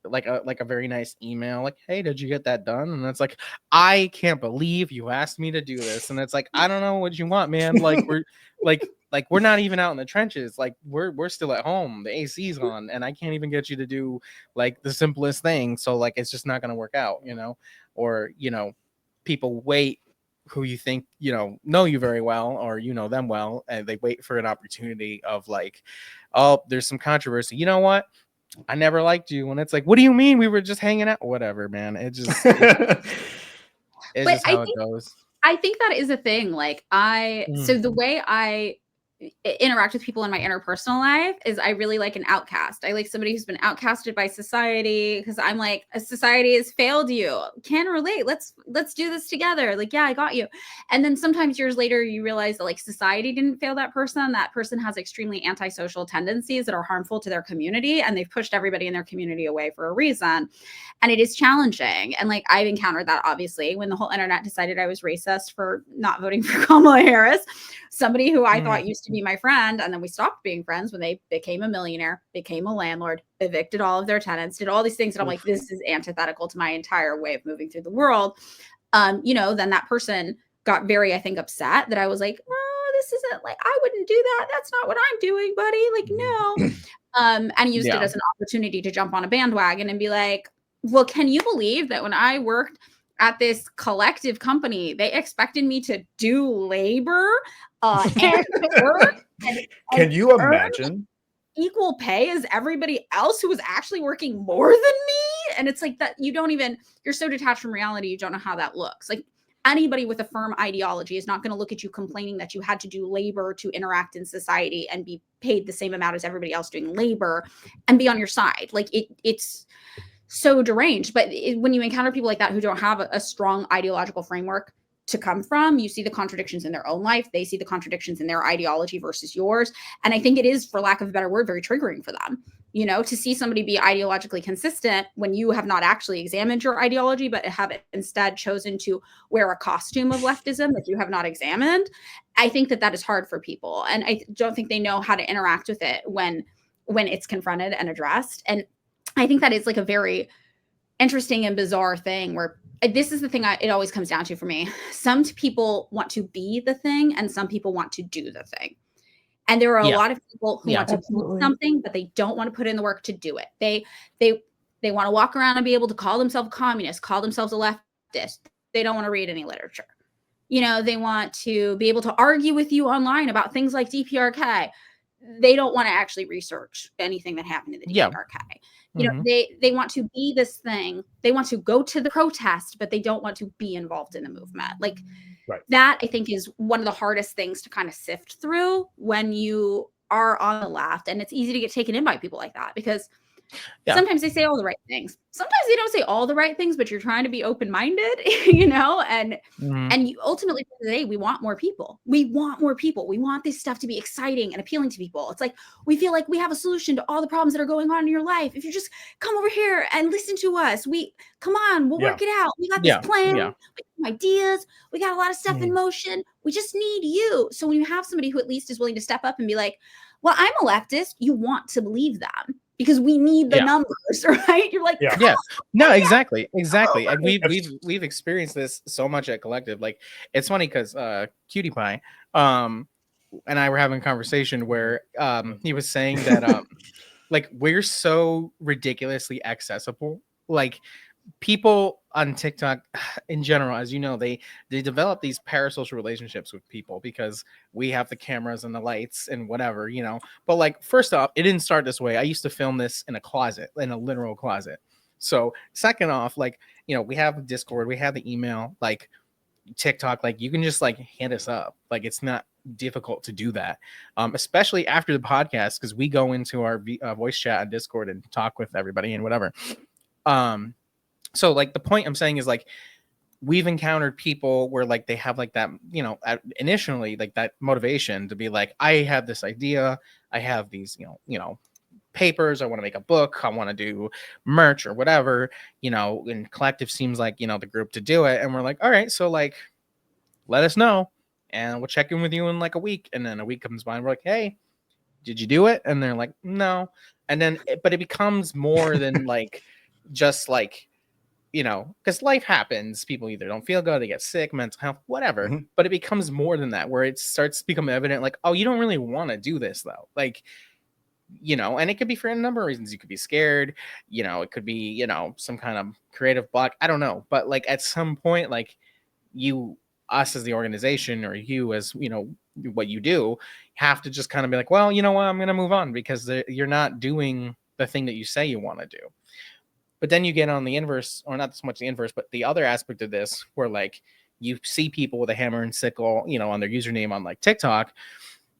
a very nice email, like, hey, did you get that done? And it's like, I can't believe you asked me to do this. And it's like, I don't know what you want, man. Like we're like we're not even out in the trenches. Like we're still at home. The AC's on, and I can't even get you to do like the simplest thing. So like it's just not gonna work out, you know? Or, you know, people wait who you think, you know you very well, or you know them well, and they wait for an opportunity of like, oh, there's some controversy. You know what? I never liked you. And it's like, what do you mean? We were just hanging out. Whatever, man. It's just how it goes. I think that is a thing. Like so the way I interact with people in my interpersonal life is I really like an outcast. I like somebody who's been outcasted by society, because I'm like, a society has failed you. Can relate. Let's do this together. Like, yeah, I got you. And then sometimes years later, you realize that like society didn't fail that person. That person has extremely antisocial tendencies that are harmful to their community, and they've pushed everybody in their community away for a reason. And it is challenging. And like I've encountered that, obviously, when the whole internet decided I was racist for not voting for Kamala Harris, somebody who I thought used to be my friend, and then we stopped being friends when they became a millionaire, became a landlord, evicted all of their tenants, did all these things that I'm like, this is antithetical to my entire way of moving through the world. You know, then that person got very, I think, upset that I was like, oh, this isn't like, I wouldn't do that. That's not what I'm doing, buddy. Like, no. And used it as an opportunity to jump on a bandwagon and be like, well, can you believe that when I worked at this collective company, they expected me to do labor and work? Can you imagine? Equal pay as everybody else who was actually working more than me? And it's like that you're so detached from reality, you don't know how that looks. Like anybody with a firm ideology is not going to look at you complaining that you had to do labor to interact in society and be paid the same amount as everybody else doing labor and be on your side. Like it's so deranged. But when you encounter people like that who don't have a strong ideological framework to come from, you see the contradictions in their own life. They see the contradictions in their ideology versus yours. And I think it is, for lack of a better word, very triggering for them. You know, to see somebody be ideologically consistent when you have not actually examined your ideology, but have instead chosen to wear a costume of leftism that you have not examined, I think that is hard for people. And I don't think they know how to interact with it when it's confronted and addressed. And I think that is like a very interesting and bizarre thing where this is the thing it always comes down to for me. Some people want to be the thing and some people want to do the thing. And there are a lot of people who want to do something, but they don't want to put in the work to do it. They want to walk around and be able to call themselves a communist, call themselves a leftist. They don't want to read any literature. You know, they want to be able to argue with you online about things like DPRK. They don't want to actually research anything that happened in the DPRK. You know, they want to be this thing. They want to go to the protest, but they don't want to be involved in the movement. Like that, I think, is one of the hardest things to kind of sift through when you are on the left. And it's easy to get taken in by people like that because sometimes they say all the right things. Sometimes they don't say all the right things, but you're trying to be open-minded, you know, and you ultimately today we want more people. We want more people. We want this stuff to be exciting and appealing to people. It's like we feel like we have a solution to all the problems that are going on in your life. If you just come over here and listen to us, we'll work it out. We got this plan, we got some ideas, we got a lot of stuff in motion. We just need you. So when you have somebody who at least is willing to step up and be like, well, I'm a leftist, you want to believe them. Because we need the numbers, right? You're like, no, exactly. And we've experienced this so much at Kollectiv. Like, it's funny because Cutie Pie, and I were having a conversation where he was saying that like we're so ridiculously accessible. Like people on TikTok in general, as you know, they develop these parasocial relationships with people because we have the cameras and the lights and whatever, you know. But like, first off, it didn't start this way. I used to film this in a closet, in a literal closet. So second off, like, you know, we have Discord, we have the email, like TikTok, like you can just like hit us up. Like it's not difficult to do that, especially after the podcast, because we go into our voice chat on Discord and talk with everybody and whatever. So like the point I'm saying is like we've encountered people where like they have like that, you know, initially like that motivation to be like, I have this idea, I have these, you know, papers, I want to make a book, I want to do merch or whatever, you know, and Kollectiv seems like, you know, the group to do it. And we're like, all right, so like, let us know and we'll check in with you in like a week. And then a week comes by and we're like, hey, did you do it? And they're like, no. And then, but it becomes more than like, just like, you know, because life happens. People either don't feel good, they get sick, mental health, whatever. But it becomes more than that, where it starts to become evident, like, oh, you don't really want to do this, though. Like, you know, and it could be for a number of reasons. You could be scared, you know, it could be, you know, some kind of creative block. I don't know. But like at some point, like us as the organization or you as, you know, what you do, have to just kind of be like, well, you know what, I'm going to move on because you're not doing the thing that you say you want to do. But then you get on the inverse, or not so much the inverse, but the other aspect of this, where like you see people with a hammer and sickle, you know, on their username on like TikTok,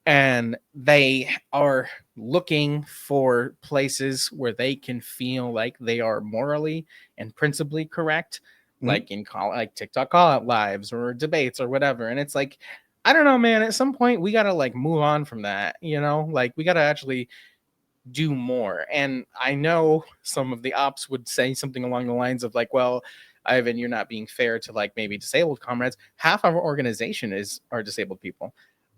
and they are looking for places where they can feel like they are morally and principally correct, like in like TikTok call out lives or debates or whatever. And it's like, I don't know, man. At some point, we gotta like move on from that, you know, like we gotta actually do more. And I know some of the ops would say something along the lines of like, well, Ivan, you're not being fair to like maybe disabled comrades. Half of our organization are disabled people.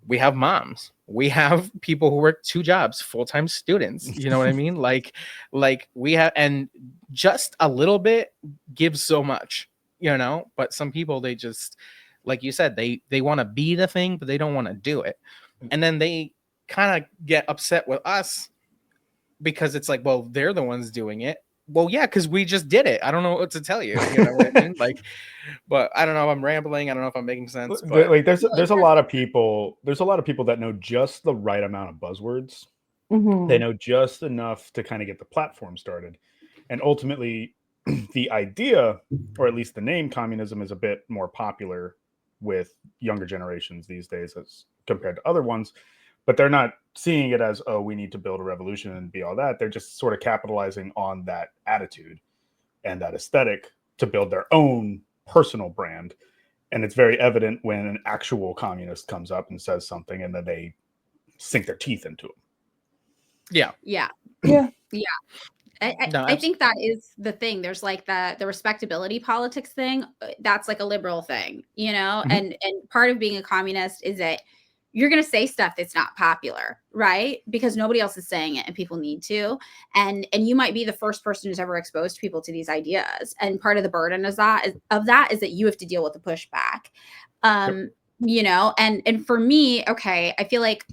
We have moms, we have people who work 2 jobs, full-time students, you know what I mean? like we have, and just a little bit gives so much, you know. But some people, they just, like you said, they want to be the thing, but they don't want to do it. And then they kind of get upset with us because it's like, well, they're the ones doing it. Well, yeah, because we just did it. I don't know what to tell you. You know what I mean? Like, but I don't know if I'm rambling. I don't know if I'm making sense. But like, there's a lot of people. There's a lot of people that know just the right amount of buzzwords. They know just enough to kind of get the platform started, and ultimately, the idea, or at least the name communism, is a bit more popular with younger generations these days as compared to other ones. But they're not seeing it as, oh, we need to build a revolution and be all that. They're just sort of capitalizing on that attitude and that aesthetic to build their own personal brand. And it's very evident when an actual communist comes up and says something and then they sink their teeth into it. Yeah. I think that is the thing. There's like the respectability politics thing. That's like a liberal thing, you know? And part of being a communist is that you're going to say stuff that's not popular, right? Because nobody else is saying it and people need to. And you might be the first person who's ever exposed people to these ideas. And part of the burden is that you have to deal with the pushback. You know, and for me, okay, I feel like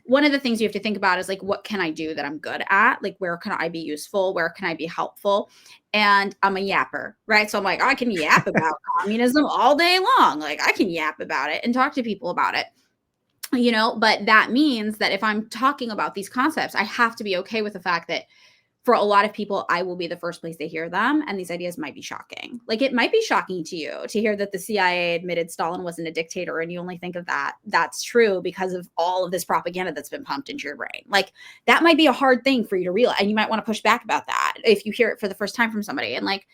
one of the things you have to think about is like, what can I do that I'm good at? Like, where can I be useful? Where can I be helpful? And I'm a yapper, right? So I'm like, I can yap about communism all day long. Like, I can yap about it and talk to people about it, you know? But that means that if I'm talking about these concepts, I have to be okay with the fact that for a lot of people, I will be the first place they hear them. And these ideas might be shocking. Like, it might be shocking to you to hear that the CIA admitted Stalin wasn't a dictator and you only think of that. That's true because of all of this propaganda that's been pumped into your brain. Like, that might be a hard thing for you to realize. And you might want to push back about that if you hear it for the first time from somebody. And like,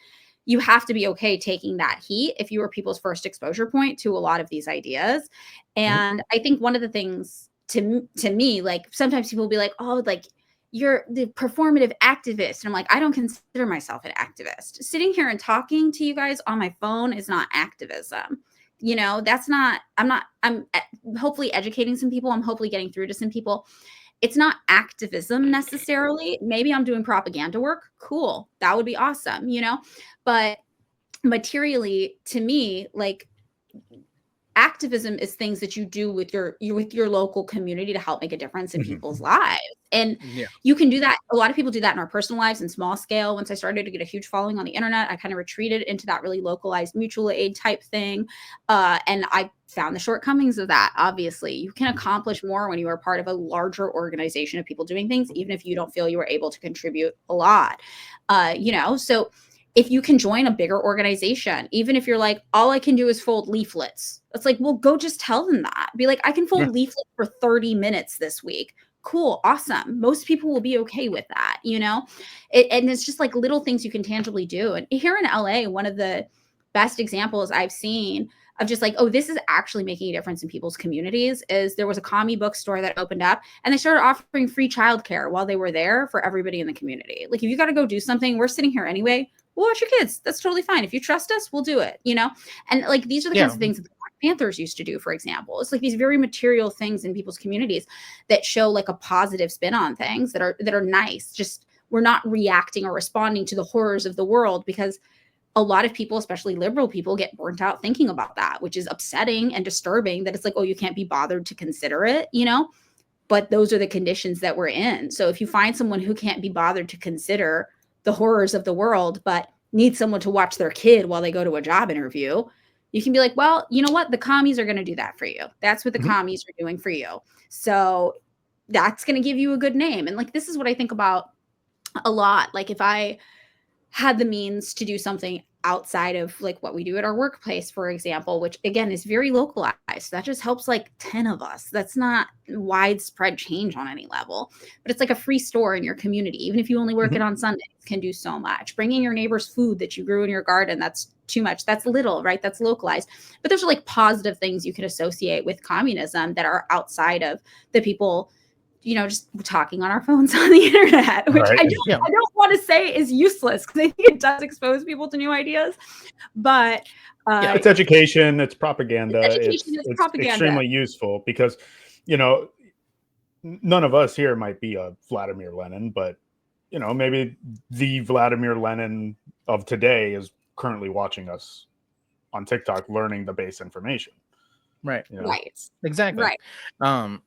you have to be okay taking that heat if you were people's first exposure point to a lot of these ideas. And I think one of the things to me, like, sometimes people will be like, oh, like, you're the performative activist. And I'm like, I don't consider myself an activist. Sitting here and talking to you guys on my phone is not activism. You know, I'm hopefully educating some people. I'm hopefully getting through to some people. It's not activism necessarily. Maybe I'm doing propaganda work. Cool. That would be awesome, you know, but materially to me, like, activism is things that you do with your local community to help make a difference in people's lives. And you can do that. A lot of people do that in our personal lives in small scale. Once I started to get a huge following on the internet, I kind of retreated into that really localized mutual aid type thing. And I found the shortcomings of that. Obviously, you can accomplish more when you are part of a larger organization of people doing things, even if you don't feel you were able to contribute a lot. You know, so if you can join a bigger organization, even if you're like, all I can do is fold leaflets. It's like, well, go just tell them that. Be like, I can fold leaflets for 30 minutes this week. Cool. Awesome. Most people will be okay with that, you know? And it's just like little things you can tangibly do. And here in LA, one of the best examples I've seen of just like, oh, this is actually making a difference in people's communities is there was a commie book store that opened up and they started offering free childcare while they were there for everybody in the community. Like, if you got to go do something, we're sitting here anyway. We'll watch your kids. That's totally fine. If you trust us, we'll do it, you know? And like, these are the kinds of things that the Black Panthers used to do, for example. It's like these very material things in people's communities that show like a positive spin on things that are nice. Just, we're not reacting or responding to the horrors of the world, because a lot of people, especially liberal people, get burnt out thinking about that, which is upsetting and disturbing, that it's like, oh, you can't be bothered to consider it, you know? But those are the conditions that we're in. So if you find someone who can't be bothered to consider the horrors of the world, but need someone to watch their kid while they go to a job interview, you can be like, well, you know what? The commies are going to do that for you. That's what the commies are doing for you. So that's going to give you a good name. And like, this is what I think about a lot. Like, if I had the means to do something outside of like what we do at our workplace, for example, which again is very localized. That just helps like 10 of us. That's not widespread change on any level, but it's like a free store in your community. Even if you only work it on Sundays, can do so much. Bringing your neighbor's food that you grew in your garden, that's too much. That's little, right? That's localized. But there's like positive things you can associate with communism that are outside of the people, you know, just talking on our phones on the internet, which I don't want to say is useless, because I think it does expose people to new ideas. But it's education, it's propaganda, it's propaganda. Extremely useful, because, you know, none of us here might be a Vladimir Lenin, but, you know, maybe the Vladimir Lenin of today is currently watching us on TikTok, learning the base information. Right. You know? Right. Exactly. Right.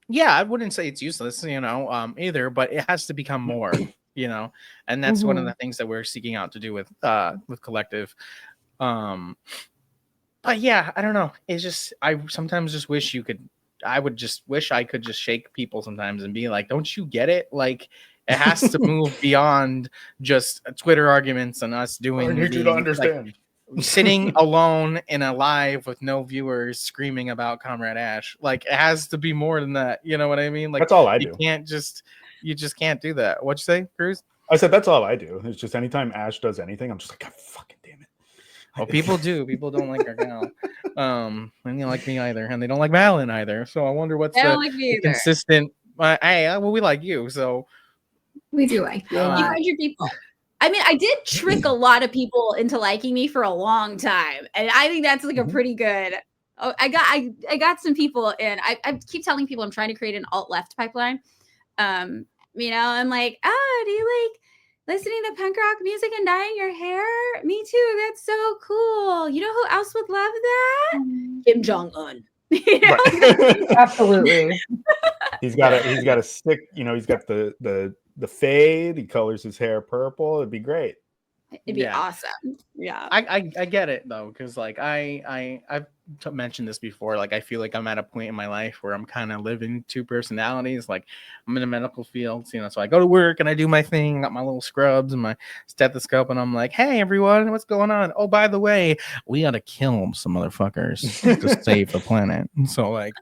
Yeah, I wouldn't say it's useless, you know, either, but it has to become more, you know, and that's one of the things that we're seeking out to do with Kollectiv. But yeah, I don't know. It's just, I sometimes just wish I would just wish I could just shake people sometimes and be like, don't you get it? Like, it has to move beyond just Twitter arguments and us doing. I need you to understand. Like, sitting alone in a live with no viewers screaming about Comrade Ash. Like, it has to be more than that. You know what I mean? Like, that's all I do. You just can't do that. What'd you say, Cruz? I said that's all I do. It's just anytime Ash does anything, I'm just like, God fucking damn it. Well, people do. People don't like our gal. And they don't like me either, and they don't like Madeline either. So I wonder what's the consistent. Hey, well, we like you, so We do like you a lot. 500 people. I mean, I did trick a lot of people into liking me for a long time, and I think that's like a pretty good. Oh, I got some people in. I keep telling people I'm trying to create an alt left pipeline. I'm like, oh, do you like listening to punk rock music and dyeing your hair? Me too. That's so cool. You know who else would love that? Kim Jong-un. Absolutely. He's got a stick. He's got the fade. He colors his hair purple. It'd be great. It'd be awesome. Yeah. I get it though, because like I've mentioned this before. Like I feel like I'm at a point in my life where I'm kind of living two personalities. Like I'm in the medical field, so I go to work and I do my thing, got my little scrubs and my stethoscope, and I'm like, hey everyone, what's going on? Oh, by the way, we gotta kill some motherfuckers to save the planet. So like,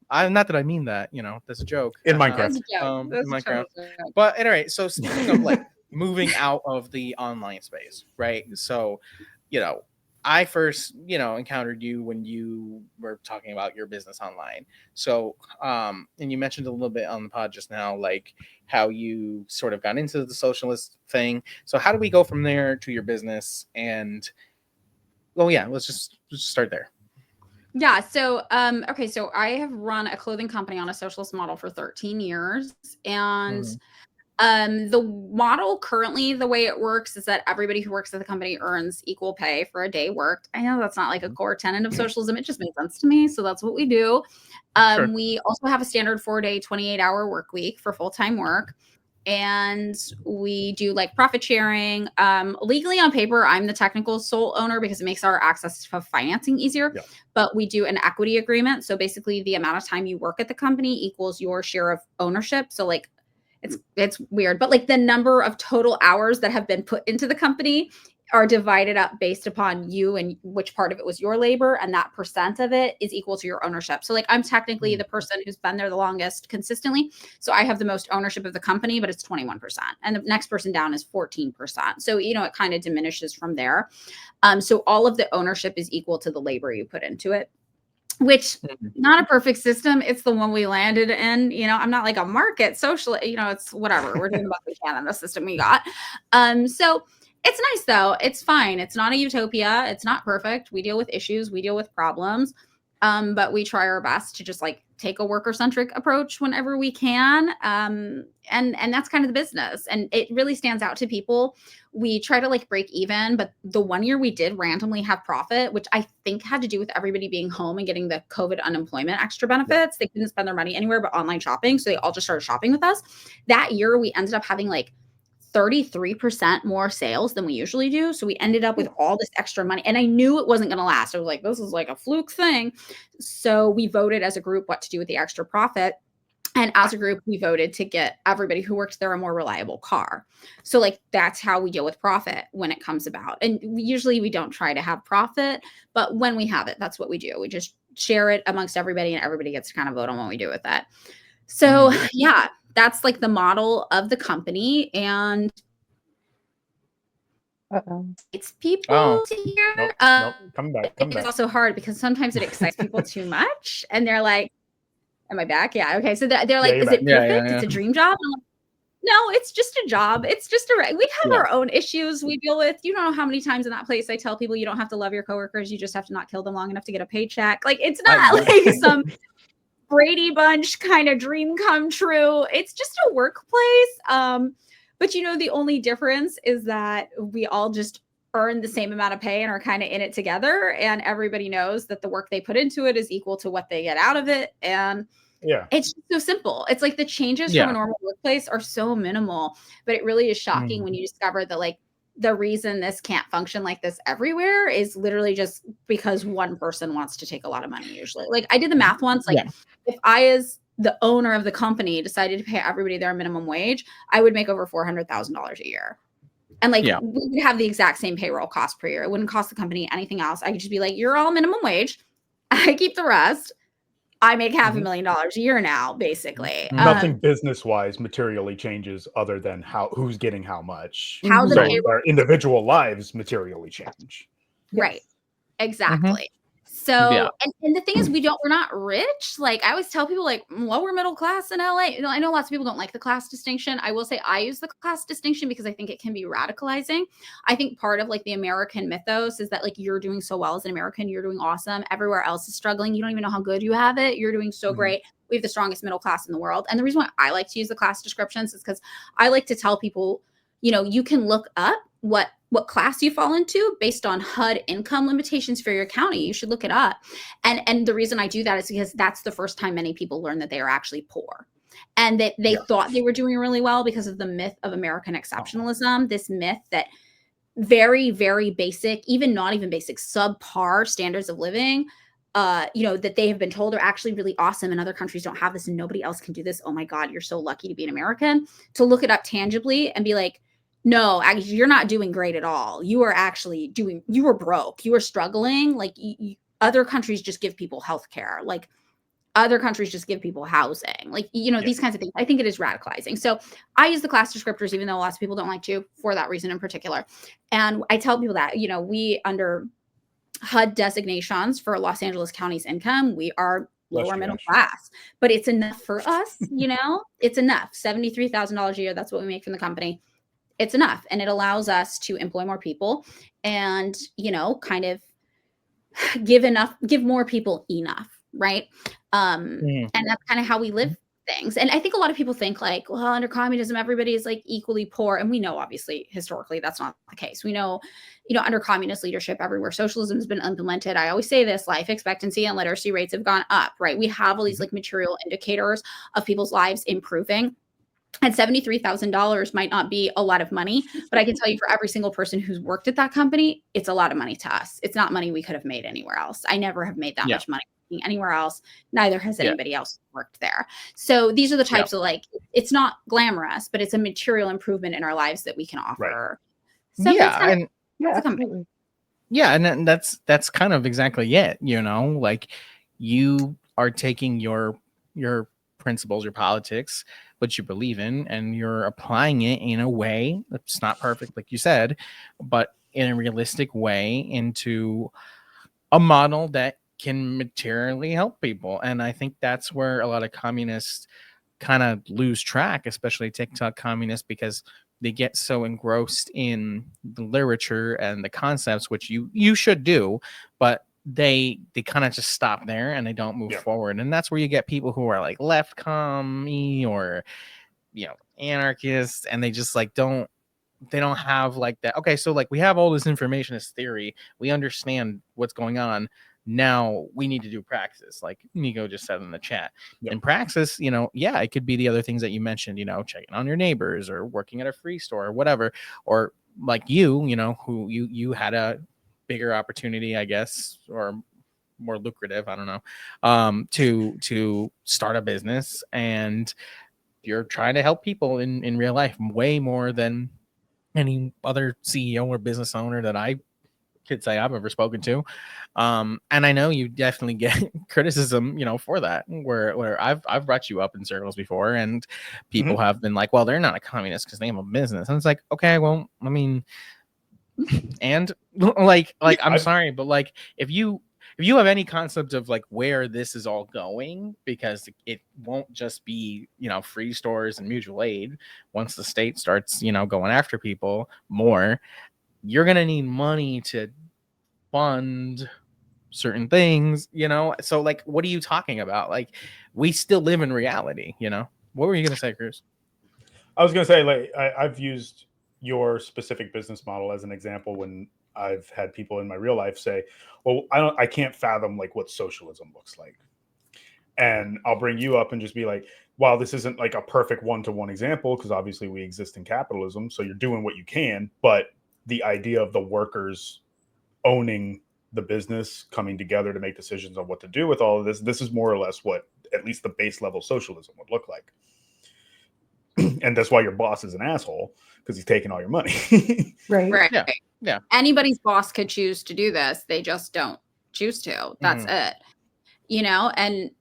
I'm not that I mean that, that's a joke. In Minecraft. In Minecraft. But anyway, so speaking of like moving out of the online space, right? So, I first, encountered you when you were talking about your business online. So, and you mentioned a little bit on the pod just now, like how you sort of got into the socialist thing. So how do we go from there to your business? And, let's just start there. Yeah. So, okay. So I have run a clothing company on a socialist model for 13 years. And the model currently, the way it works is that everybody who works at the company earns equal pay for a day worked. I know that's not like a core tenet of socialism. It just made sense to me. So that's what we do. Sure. We also have a standard 4-day, 28-hour work week for full-time work. And we do like profit sharing. Legally on paper, I'm the technical sole owner because it makes our access to financing easier. Yeah. But we do an equity agreement. So basically the amount of time you work at the company equals your share of ownership. So like it's weird, but like the number of total hours that have been put into the company are divided up based upon you and which part of it was your labor, and that percent of it is equal to your ownership. So like I'm technically the person who's been there the longest consistently. So I have the most ownership of the company, but it's 21%. And the next person down is 14%. So, it kind of diminishes from there. So all of the ownership is equal to the labor you put into it. Which not a perfect system. It's the one we landed in. I'm not like a market social, it's whatever. We're doing the best we can in the system we got. So it's nice though. It's fine. It's not a utopia. It's not perfect. We deal with issues. We deal with problems. But we try our best to just like take a worker-centric approach whenever we can. And that's kind of the business. And it really stands out to people. We try to like break even, but the one year we did randomly have profit, which I think had to do with everybody being home and getting the COVID unemployment extra benefits. They couldn't spend their money anywhere but online shopping. So they all just started shopping with us. That year we ended up having like 33% more sales than we usually do. So we ended up with all this extra money, and I knew it wasn't going to last. I was like, this is like a fluke thing. So we voted as a group what to do with the extra profit. And as a group, we voted to get everybody who worked there a more reliable car. So like, that's how we deal with profit when it comes about. And usually we don't try to have profit, but when we have it, that's what we do. We just share it amongst everybody, and everybody gets to kind of vote on what we do with that. So yeah, that's like the model of the company, and it's people to hear. Nope. Come back. It's also hard because sometimes it excites people too much, and they're like, am I back? Yeah. Okay. So they're like, is it perfect? Yeah. It's a dream job. I'm like, no, it's just a job. It's just we have our own issues we deal with. You don't know how many times in that place I tell people you don't have to love your coworkers. You just have to not kill them long enough to get a paycheck. Like, it's not like some Brady Bunch kind of dream come true. It's just a workplace. But the only difference is that we all just earn the same amount of pay and are kind of in it together. And everybody knows that the work they put into it is equal to what they get out of it. And it's just so simple. It's like the changes from a normal workplace are so minimal, but it really is shocking when you discover that like the reason this can't function like this everywhere is literally just because one person wants to take a lot of money usually. Like I did the math once, like if I as the owner of the company decided to pay everybody their minimum wage, I would make over $400,000 a year. And like we would have the exact same payroll cost per year. It wouldn't cost the company anything else. I could just be like, you're all minimum wage. I keep the rest. I make $500,000 a year now, basically. Nothing business-wise materially changes other than who's getting how much. How the our individual lives materially change. Right. Exactly. So, and the thing is, we're not rich. Like I always tell people, like lower middle class in LA. You know, I know lots of people don't like the class distinction. I will say I use the class distinction because I think it can be radicalizing. I think part of like the American mythos is that like you're doing so well as an American, you're doing awesome. Everywhere else is struggling. You don't even know how good you have it. You're doing so great. We have the strongest middle class in the world. And the reason why I like to use the class descriptions is because I like to tell people, you know, you can look up what class you fall into based on HUD income limitations for your county. You should look it up. And the reason I do that is because that's the first time many people learn that they are actually poor. And that they thought they were doing really well because of the myth of American exceptionalism, this myth that very, very basic, even not even basic, subpar standards of living, you know, that they have been told are actually really awesome and other countries don't have this and nobody else can do this. Oh my God, you're so lucky to be an American. To look it up tangibly and be like, no, actually, you're not doing great at all. You are actually you were broke. You were struggling. Like other countries just give people healthcare. Like other countries just give people housing. Like, you know, these kinds of things. I think it is radicalizing. So I use the class descriptors, even though lots of people don't like to, for that reason in particular. And I tell people that, you know, we under HUD designations for Los Angeles County's income, we are lower middle class, but it's enough for us. You know, it's enough. $73,000 a year. That's what we make from the company. It's enough. And it allows us to employ more people and, you know, kind of give more people enough. Right. And that's kind of how we live things. And I think a lot of people think like, well, under communism, everybody is like equally poor. And we know, obviously, historically, that's not the case. We know, you know, under communist leadership everywhere, socialism has been implemented. I always say this, life expectancy and literacy rates have gone up, right? We have all these like material indicators of people's lives improving. And $73,000 might not be a lot of money, but I can tell you for every single person who's worked at that company, it's a lot of money to us. It's not money we could have made anywhere else. I never have made that much money anywhere else. Neither has anybody else worked there. So these are the types of like, it's not glamorous, but it's a material improvement in our lives that we can offer. Right. So and that's kind of exactly it. You know, like you are taking your principles, your politics, what you believe in, and you're applying it in a way that's not perfect, like you said, but in a realistic way into a model that can materially help people. And I think that's where a lot of communists kind of lose track, especially TikTok communists, because they get so engrossed in the literature and the concepts, which you should do, but they kind of just stop there and they don't move forward. And that's where you get people who are like left commie or, you know, anarchists, and they just like don't have like that. Okay, so like we have all this information as theory, we understand what's going on, now we need to do praxis, like Nico just said in the chat. In praxis, you know, it could be the other things that you mentioned, you know, checking on your neighbors or working at a free store or whatever, or like you know, who you had a bigger opportunity, I guess, or more lucrative, I don't know, to start a business, and you're trying to help people in real life way more than any other CEO or business owner that I could say I've ever spoken to. And I know you definitely get criticism, you know, for that, where I've brought you up in circles before, and people have been like, well, they're not a communist because they have a business. And it's like, okay, well, I mean, and like I'm sorry, but like if you have any concept of like where this is all going, because it won't just be, you know, free stores and mutual aid. Once the state starts, you know, going after people more, you're gonna need money to fund certain things, you know. So like, what are you talking about? Like, we still live in reality, you know. What were you gonna say, Cruz? I was gonna say, like, I've used your specific business model as an example when I've had people in my real life say, well, I can't fathom like what socialism looks like. And I'll bring you up and just be like, while this isn't like a perfect one-to-one example, because obviously we exist in capitalism, so you're doing what you can, but the idea of the workers owning the business, coming together to make decisions on what to do with all of this is more or less what at least the base level socialism would look like. And that's why your boss is an asshole, because he's taking all your money. Right. Yeah. Anybody's boss could choose to do this. They just don't choose to. That's it. You know, and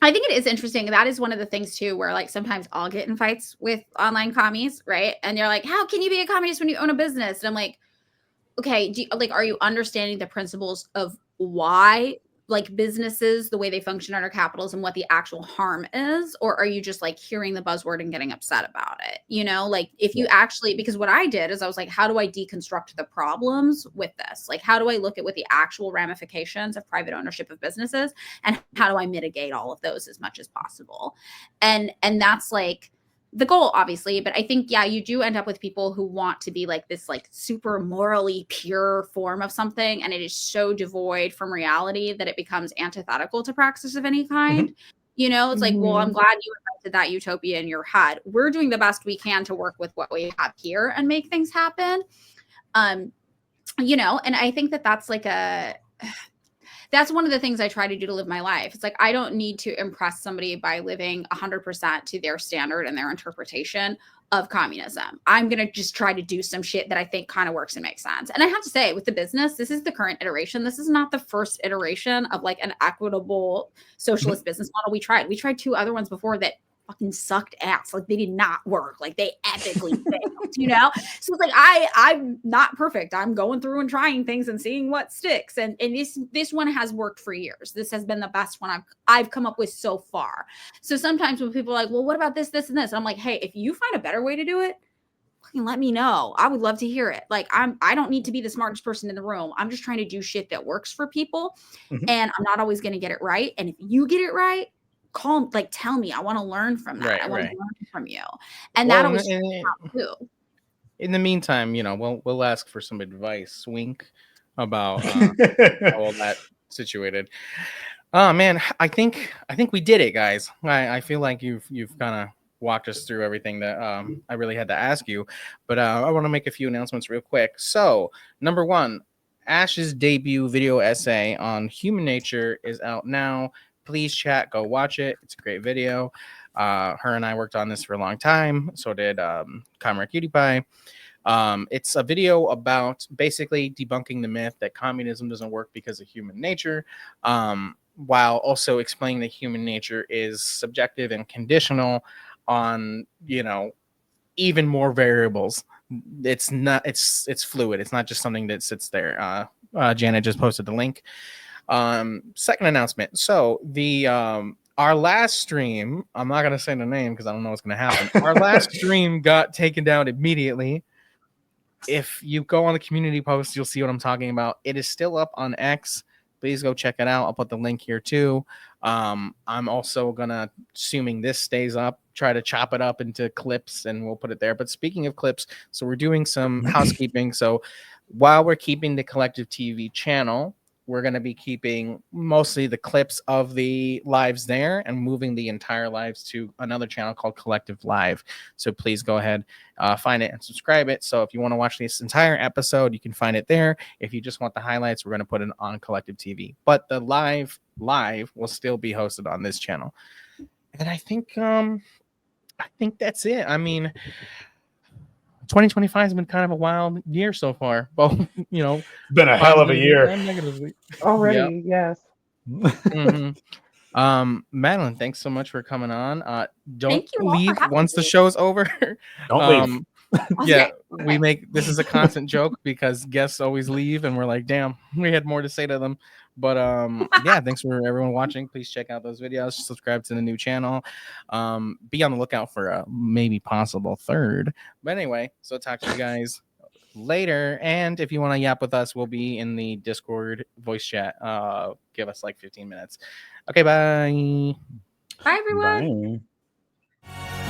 I think it is interesting. That is one of the things too, where like sometimes I'll get in fights with online commies, right? And they're like, how can you be a communist when you own a business? And I'm like, okay, are you understanding the principles of why like businesses, the way they function under capitalism, what the actual harm is? Or are you just like hearing the buzzword and getting upset about it? You know, like if you actually, because what I did is I was like, how do I deconstruct the problems with this? Like, how do I look at what the actual ramifications of private ownership of businesses, and how do I mitigate all of those as much as possible? And that's like the goal, obviously. But I think, yeah, you do end up with people who want to be like this like super morally pure form of something, and it is so devoid from reality that it becomes antithetical to praxis of any kind. You know, it's like, well, I'm glad you invented that utopia in your head. We're doing the best we can to work with what we have here and make things happen. You know, and I think that that's like that's one of the things I try to do to live my life. It's like, I don't need to impress somebody by living 100% to their standard and their interpretation of communism. I'm going to just try to do some shit that I think kind of works and makes sense. And I have to say, with the business, this is the current iteration. This is not the first iteration of like an equitable socialist business model we tried. We tried 2 other ones before that fucking sucked ass. Like, they did not work. Like, they epically failed, you know? So it's like, I'm not perfect. I'm going through and trying things and seeing what sticks. And this one has worked for years. This has been the best one I've come up with so far. So sometimes when people are like, well, what about this, this, and this? And I'm like, hey, if you find a better way to do it, fucking let me know. I would love to hear it. Like, I don't need to be the smartest person in the room. I'm just trying to do shit that works for people. And I'm not always going to get it right. And if you get it right, tell me. I want to learn from that. I want to learn from you. And that always too. In the meantime, you know, we'll ask for some advice, wink, about how all that situated. Oh man, I think we did it, guys. I feel like you've kind of walked us through everything that I really had to ask you, but I want to make a few announcements real quick. So, number 1, Ash's debut video essay on human nature is out now. Please, chat, go watch it. It's a great video. Her and I worked on this for a long time. So did Comrade Cutie Pie. It's a video about basically debunking the myth that communism doesn't work because of human nature, while also explaining that human nature is subjective and conditional on, you know, even more variables. It's not. It's fluid. It's not just something that sits there. Janet just posted the link. Second announcement. So the our last stream, I'm not gonna say the name because I don't know what's gonna happen. Our last stream got taken down immediately. If you go on the community post, you'll see what I'm talking about. It is still up on X. Please go check it out. I'll put the link here too. I'm also gonna, assuming this stays up, try to chop it up into clips and we'll put it there. But speaking of clips, so we're doing some housekeeping. So while we're keeping the KollectivTv channel, we're going to be keeping mostly the clips of the lives there and moving the entire lives to another channel called Kollectiv Live. So please go ahead, find it and subscribe it. So if you want to watch this entire episode, you can find it there. If you just want the highlights, we're going to put it on KollectivTv. But the live will still be hosted on this channel. And I think that's it. I mean, 2025 has been kind of a wild year so far. Both, you know, it's been a hell of a year. Already, yes. Madeline, thanks so much for coming on. Don't Thank you leave once the show's over. Don't leave. Yeah, we make this is a constant joke because guests always leave, and we're like, damn, we had more to say to them. But yeah, thanks for everyone watching. Please check out those videos. Subscribe to the new channel. Be on the lookout for a maybe possible third. But anyway, so talk to you guys later. And if you want to yap with us, we'll be in the Discord voice chat. Give us like 15 minutes. Okay, bye. Bye, everyone. Bye.